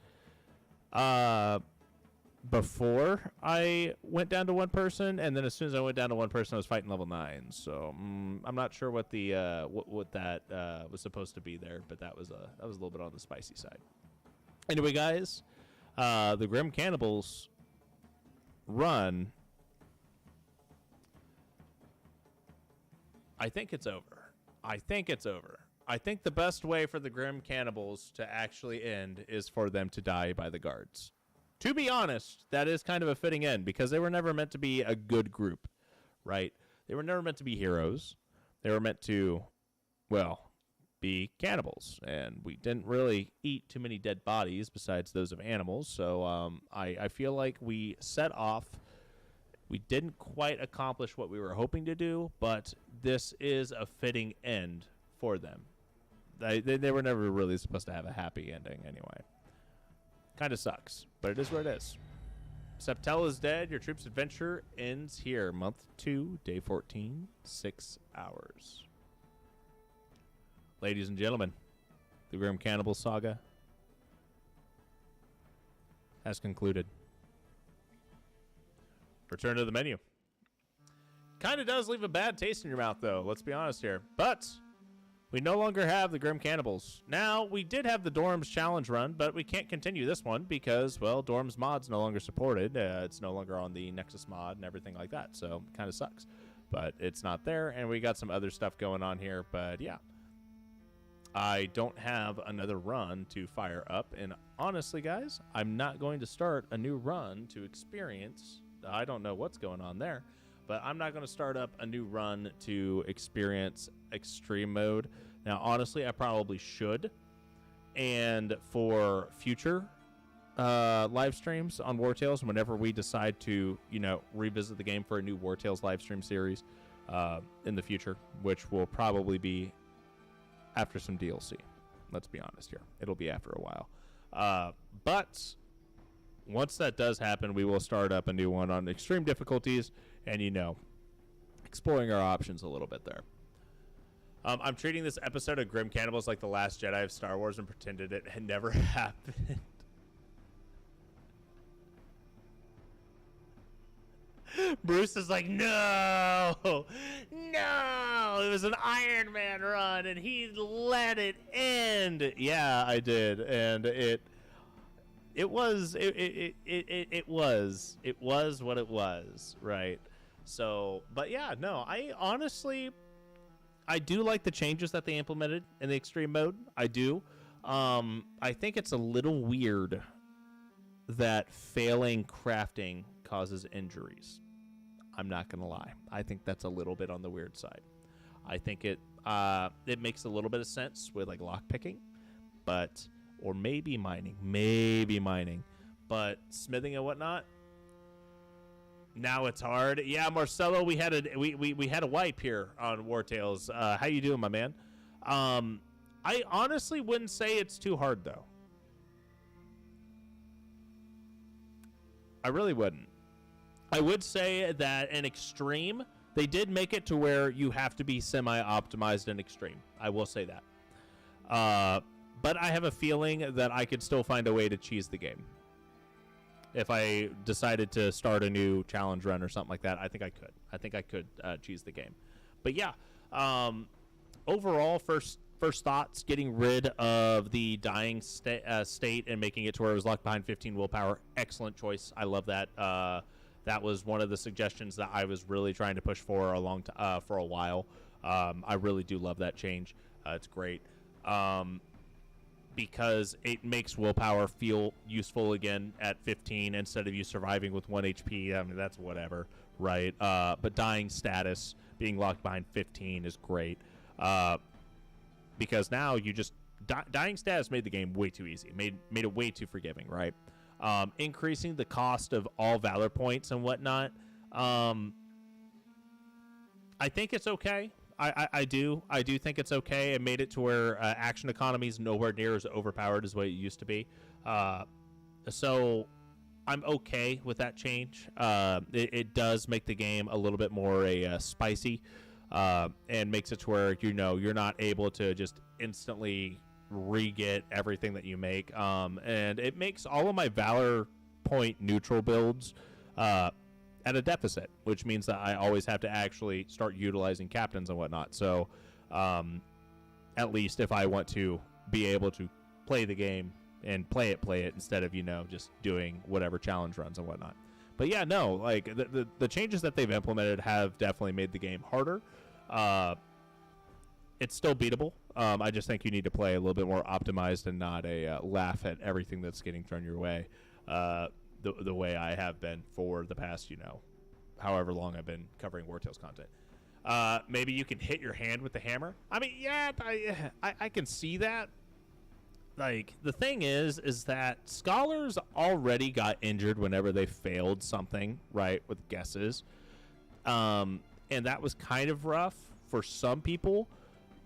before I went down to one person, and then as soon as I went down to one person, I was fighting level 9. So I'm not sure what the what that was supposed to be there, but that was a little bit on the spicy side. Anyway, guys, the Grim Cannibals run. I think it's over. I think the best way for the Grim Cannibals to actually end is for them to die by the guards. To be honest, that is kind of a fitting end because they were never meant to be a good group, right? They were never meant to be heroes. They were meant to, be cannibals. And we didn't really eat too many dead bodies besides those of animals. So I feel like we set off. We didn't quite accomplish what we were hoping to do, but this is a fitting end for them. They were never really supposed to have a happy ending anyway. Kind of sucks, but it is what it is. Septel is dead. Your troop's adventure ends here. Month 2, day 14, 6 hours. Ladies and gentlemen, the Grim Cannibal saga has concluded. Return to the menu. Kind of does leave a bad taste in your mouth, though. Let's be honest here. But We no longer have the Grim Cannibals. Now, we did have the Dorms challenge run, but we can't continue this one because, well, Dorms mod's no longer supported. It's no longer on the Nexus mod and everything like that, so it kind of sucks. But it's not there, and we got some other stuff going on here, but yeah. I don't have another run to fire up, and honestly, guys, I'm not going to start a new run to experience. I don't know what's going on there, but I'm not going to start up a new run to experience extreme mode. Now, honestly, I probably should. And for future live streams on Wartales, whenever we decide to, you know, revisit the game for a new Wartales live stream series in the future, which will probably be after some DLC. Let's be honest here. It'll be after a while. But once that does happen, we will start up a new one on extreme difficulties and, you know, exploring our options a little bit there. I'm treating this episode of Grim Cannibals like the Last Jedi of Star Wars and pretended it had never happened. Bruce is like, no, it was an Iron Man run and he let it end. Yeah, I did. And it was what it was, right? So, but yeah, no, I honestly, I do like the changes that they implemented in the extreme mode. I do. I think it's a little weird that failing crafting causes injuries. I'm not gonna lie. I think that's a little bit on the weird side. I think it makes a little bit of sense with like lock picking, or maybe mining, but smithing and whatnot. Now it's hard. Yeah, Marcelo, we had a wipe here on Wartales. How you doing, my man? I honestly wouldn't say it's too hard though. I really wouldn't. I would say that in extreme, they did make it to where you have to be semi-optimized in extreme. I will say that. But I have a feeling that I could still find a way to cheese the game. If I decided to start a new challenge run or something like that, I think I could cheese the game. But yeah, overall, first thoughts, getting rid of the dying state and making it to where it was locked behind 15 willpower. Excellent choice. I love that. That was one of the suggestions that I was really trying to push for for a while. I really do love that change. It's great. Because it makes willpower feel useful again at 15 instead of you surviving with 1 HP. I mean, that's whatever, right? But dying status, being locked behind 15 is great. Because now you just... dying status made the game way too easy. Made it way too forgiving, right? Increasing the cost of all Valor points and whatnot. I think it's okay. I do think it's okay. It made it to where action economy is nowhere near as overpowered as what it used to be. So I'm okay with that change. It does make the game a little bit more spicy, and makes it to where, you know, you're not able to just instantly re-get everything that you make. And it makes all of my Valor point neutral builds at a deficit, which means that I always have to actually start utilizing captains and whatnot. So at least if I want to be able to play the game and play it instead of, you know, just doing whatever challenge runs and whatnot. But yeah, no, like the changes that they've implemented have definitely made the game harder. It's still beatable. I just think you need to play a little bit more optimized and not laugh at everything that's getting thrown your way. The way I have been for the past, you know, however long I've been covering Wartales content. Maybe you can hit your hand with the hammer. I mean, yeah, I can see that. Like, the thing is that scholars already got injured whenever they failed something, right, with guesses. And that was kind of rough for some people,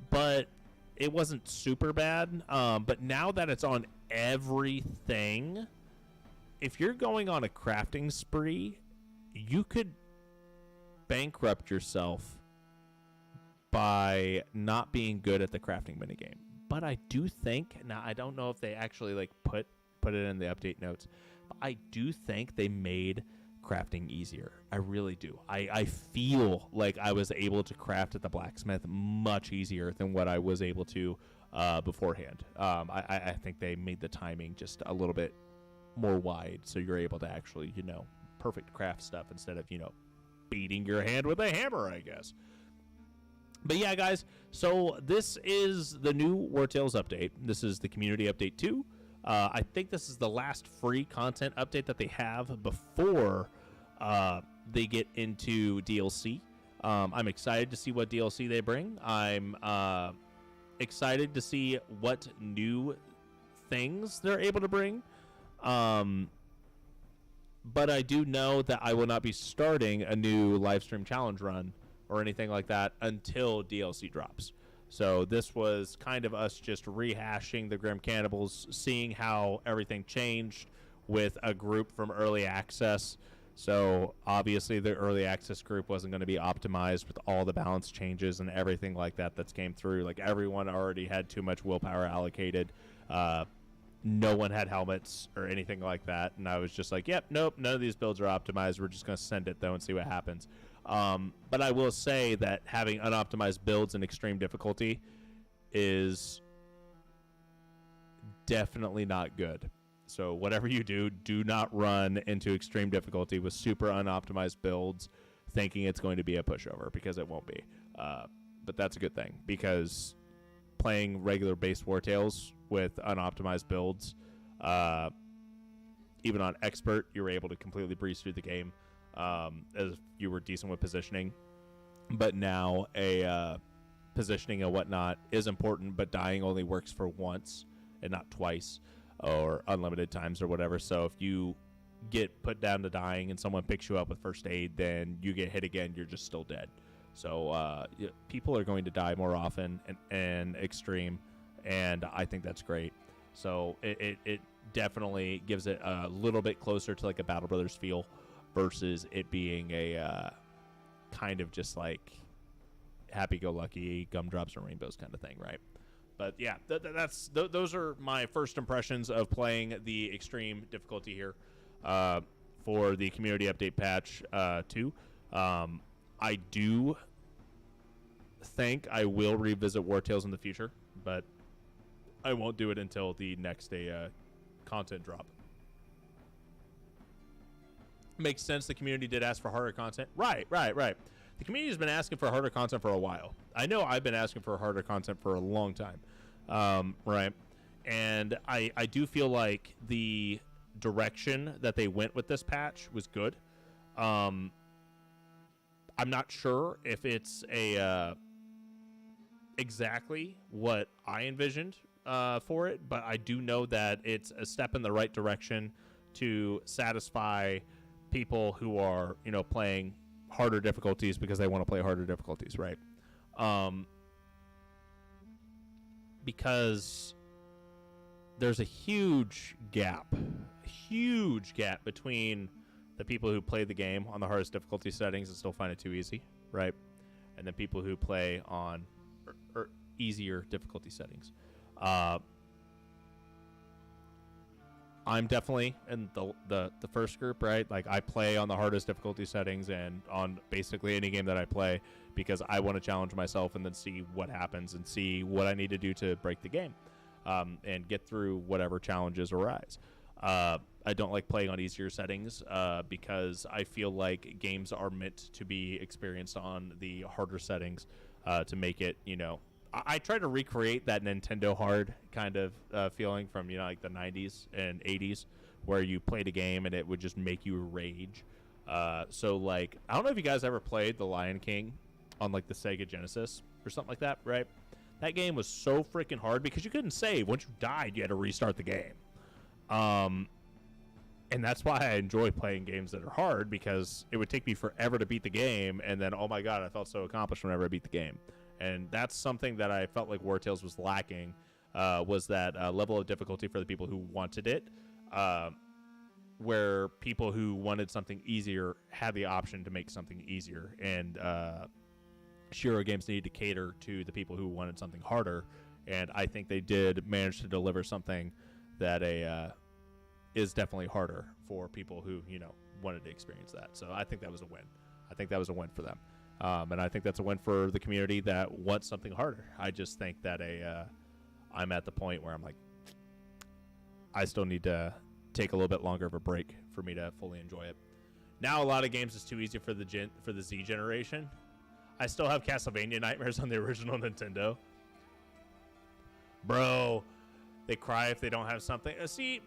but it wasn't super bad. But now that it's on everything, if you're going on a crafting spree, you could bankrupt yourself by not being good at the crafting minigame. But I do think, now I don't know if they actually like put it in the update notes, but I do think they made crafting easier. I really do. I feel like I was able to craft at the blacksmith much easier than what I was able to beforehand. I think they made the timing just a little bit more wide, so you're able to actually, perfect craft stuff instead of, beating your hand with a hammer, I guess. But yeah, guys, so this is the new Wartales update. This is the community update 2. I think this is the last free content update that they have before they get into DLC. I'm excited to see what DLC they bring. I'm excited to see what new things they're able to bring. But I do know that I will not be starting a new live stream challenge run or anything like that until DLC drops. So this was kind of us just rehashing the Grim Cannibals, seeing how everything changed with a group from early access. So obviously the early access group wasn't going to be optimized with all the balance changes and everything like that that's came through. Like, everyone already had too much willpower allocated. No one had helmets or anything like that. And I was just like, yep, nope, none of these builds are optimized. We're just going to send it, though, and see what happens. But I will say that having unoptimized builds in extreme difficulty is definitely not good. So whatever you do, do not run into extreme difficulty with super unoptimized builds thinking it's going to be a pushover, because it won't be. But that's a good thing, because playing regular base Wartales with unoptimized builds, even on expert, you were able to completely breeze through the game as you were decent with positioning. But now positioning and whatnot is important, but dying only works for once and not twice or unlimited times or whatever. So if you get put down to dying and someone picks you up with first aid, then you get hit again, you're just still dead. So people are going to die more often and extreme, and I think that's great. So it definitely gives it a little bit closer to like a Battle Brothers feel versus it being a kind of just like happy-go-lucky gumdrops and rainbows kind of thing, right? But yeah, those are my first impressions of playing the extreme difficulty here for the community update patch 2. I do think I will revisit Wartales in the future, but I won't do it until the next content drop. Makes sense. The community did ask for harder content. Right. The community has been asking for harder content for a while. I know I've been asking for harder content for a long time. Right. And I do feel like the direction that they went with this patch was good. I'm not sure if it's exactly what I envisioned for it, but I do know that it's a step in the right direction to satisfy people who are, playing harder difficulties because they want to play harder difficulties, right? Because there's a huge gap between the people who play the game on the hardest difficulty settings and still find it too easy, right? And then people who play on or easier difficulty settings. I'm definitely in the first group, right? Like, I play on the hardest difficulty settings and on basically any game that I play because I want to challenge myself and then see what happens and see what I need to do to break the game and get through whatever challenges arise. I don't like playing on easier settings because I feel like games are meant to be experienced on the harder settings to make it, I try to recreate that Nintendo hard kind of feeling from, like the 90s and 80s where you played a game and it would just make you rage. So, like, I don't know if you guys ever played The Lion King on, like, the Sega Genesis or something like that, right? That game was so freaking hard because you couldn't save. Once you died, you had to restart the game. And that's why I enjoy playing games that are hard, because it would take me forever to beat the game, and then, oh my god, I felt so accomplished whenever I beat the game. And that's something that I felt like Wartales was lacking, was that level of difficulty for the people who wanted it, where people who wanted something easier had the option to make something easier. And Shiro Games needed to cater to the people who wanted something harder, and I think they did manage to deliver something that is definitely harder for people who, wanted to experience that. So I think that was a win. I think that was a win for them. And I think that's a win for the community that wants something harder. I just think that I'm at the point where I'm like, I still need to take a little bit longer of a break for me to fully enjoy it. Now a lot of games is too easy for the Z generation. I still have Castlevania Nightmares on the original Nintendo. Bro, they cry if they don't have something. See,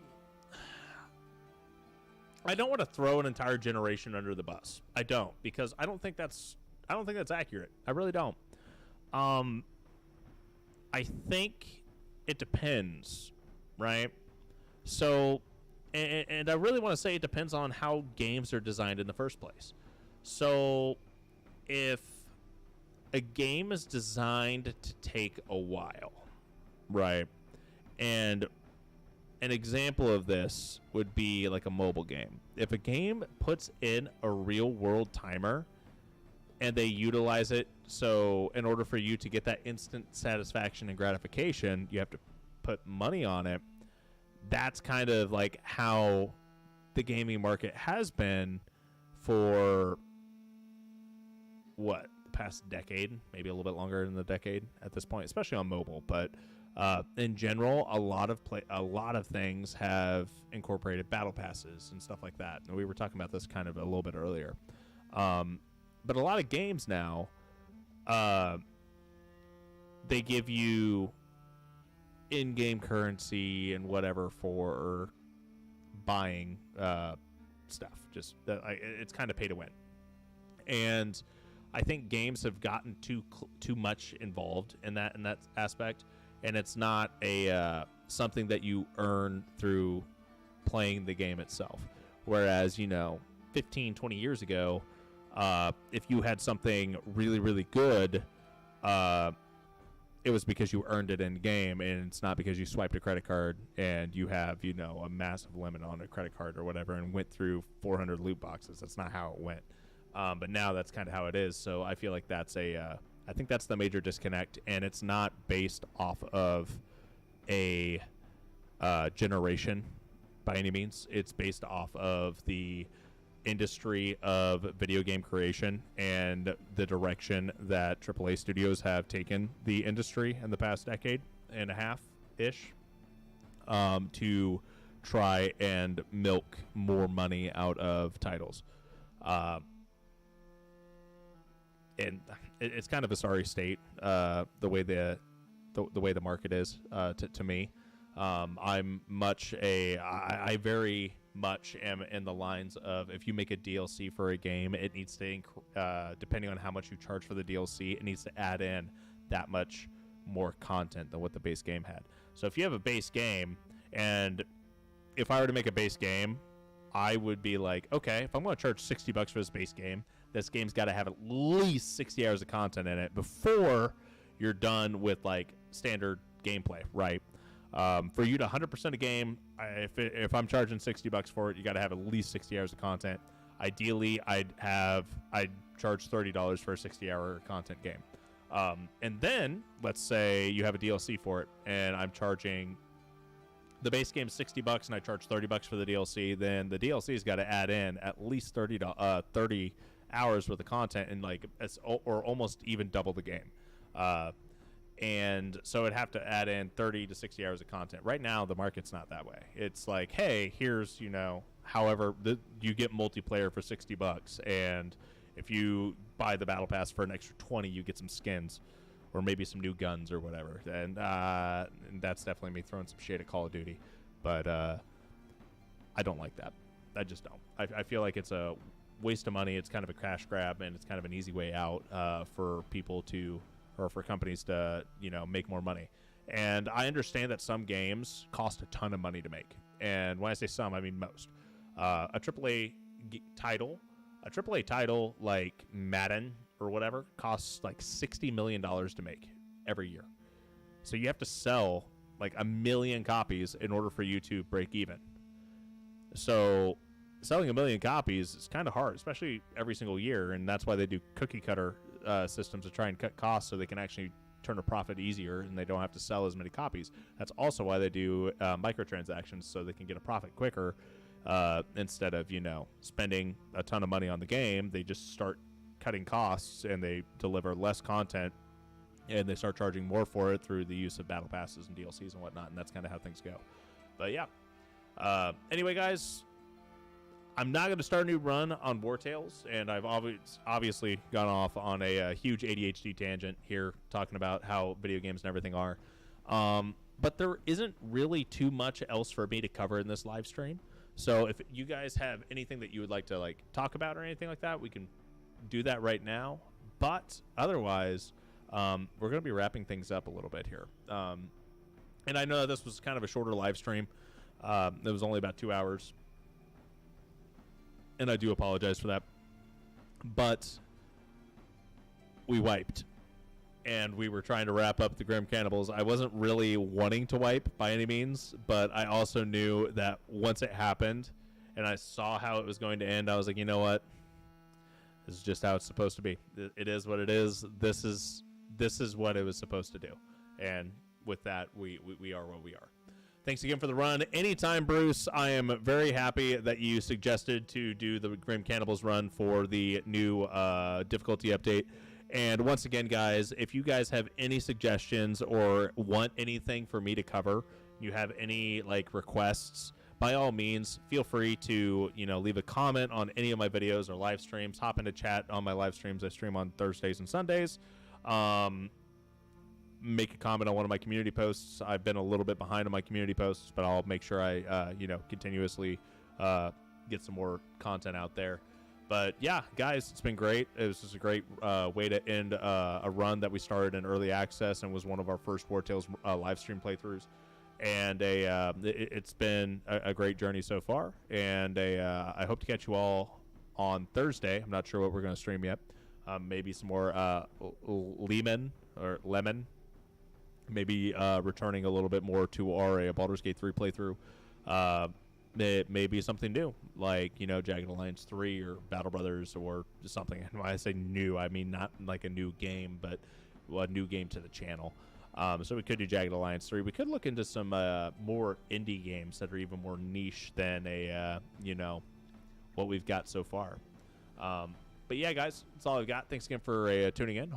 I don't want to throw an entire generation under the bus. I don't, because I don't think that's accurate. I really don't. I think it depends, right? So, and I really want to say it depends on how games are designed in the first place. So, if a game is designed to take a while, right? And an example of this would be like a mobile game. If a game puts in a real world timer and they utilize it, so in order for you to get that instant satisfaction and gratification, you have to put money on it. That's kind of like how the gaming market has been for what, the past decade, maybe a little bit longer than the decade at this point, especially on mobile. But in general, a lot of things have incorporated battle passes and stuff like that. And we were talking about this kind of a little bit earlier. But a lot of games now, they give you in-game currency and whatever for buying stuff. Just it's kind of pay to win, and I think games have gotten too much involved in that aspect, and it's not something that you earn through playing the game itself. Whereas 15, 20 years ago, if you had something really, really good, it was because you earned it in game, and it's not because you swiped a credit card and you have, a massive limit on a credit card or whatever and went through 400 loot boxes. That's not how it went. But now that's kind of how it is. So I feel like that's I think that's the major disconnect, and it's not based off of a generation by any means. It's based off of the industry of video game creation and the direction that AAA studios have taken the industry in the past decade and a half-ish to try and milk more money out of titles. And it's kind of a sorry state, the way the market is to me. I'm I very much am in the lines of, if you make a DLC for a game, it needs to depending on how much you charge for the DLC, it needs to add in that much more content than what the base game had. So if you have a base game, and if I were to make a base game, I would be like, okay, if I'm going to charge $60 for this base game, this game's got to have at least 60 hours of content in it before you're done with like standard gameplay, right? For you to 100% a game, if I'm charging $60 for it, you got to have at least 60 hours of content. Ideally, I'd charge $30 for a 60-hour content game. And then let's say you have a DLC for it, and I'm charging the base game $60, and I charge $30 for the DLC. Then the DLC's got to add in at least 30 hours worth of content, and or almost even double the game. And so it'd have to add in 30 to 60 hours of content. Right now, the market's not that way. It's like, hey, here's, however, you get multiplayer for $60, and if you buy the battle pass for an extra 20, you get some skins, or maybe some new guns or whatever. And that's definitely me throwing some shade at Call of Duty. But I don't like that. I just don't. I feel like it's a waste of money. It's kind of a cash grab, and it's kind of an easy way out for people to, or for companies to, make more money. And I understand that some games cost a ton of money to make. And when I say some, I mean most. A AAA title like Madden or whatever costs like $60 million to make every year. So you have to sell like 1 million copies in order for you to break even. So selling 1 million copies is kind of hard, especially every single year. And that's why they do cookie cutter systems to try and cut costs so they can actually turn a profit easier and they don't have to sell as many copies. That's also why they do microtransactions, so they can get a profit quicker instead of, you know, spending a ton of money on the game. They just start cutting costs and they deliver less content, and they start charging more for it through the use of battle passes and DLCs and whatnot, and that's kind of how things go. But yeah. Anyway, guys, I'm not going to start a new run on Wartales, and I've obviously gone off on a huge ADHD tangent here, talking about how video games and everything are. But there isn't really too much else for me to cover in this live stream. So if you guys have anything that you would like to like talk about or anything like that, we can do that right now. But otherwise, we're going to be wrapping things up a little bit here. And I know that this was kind of a shorter live stream. It was only about 2 hours. And I do apologize for that. But we wiped. And we were trying to wrap up the Grim Cannibals. I wasn't really wanting to wipe by any means, but I also knew that once it happened and I saw how it was going to end, I was like, you know what? This is just how it's supposed to be. It is what it is. This is what it was supposed to do. And with that, we are what we are. Thanks again for the run. Anytime, Bruce. I am very happy that you suggested to do the Grim Cannibals run for the new difficulty update. And once again, guys, if you guys have any suggestions or want anything for me to cover, you have any like requests, by all means, feel free to, you know, leave a comment on any of my videos or live streams. Hop into chat on my live streams. I stream on Thursdays and Sundays. Make a comment on one of my community posts. I've been a little bit behind on my community posts, but I'll make sure I, you know, continuously get some more content out there. But yeah, guys, it's been great. It was just a great way to end a run that we started in early access and was one of our first Wartales live stream playthroughs. And it's been a great journey so far. And I hope to catch you all on Thursday. I'm not sure what we're going to stream yet. Maybe some more Lemon. Maybe returning a little bit more to our Baldur's Gate 3 playthrough. It may be something new, like, you know, Jagged Alliance 3 or Battle Brothers or something. And when I say new, I mean not like a new game, but a new game to the channel. So we could do Jagged Alliance 3. We could look into some more indie games that are even more niche than you know, what we've got so far. But yeah, guys, that's all I've got. Thanks again for tuning in. Hope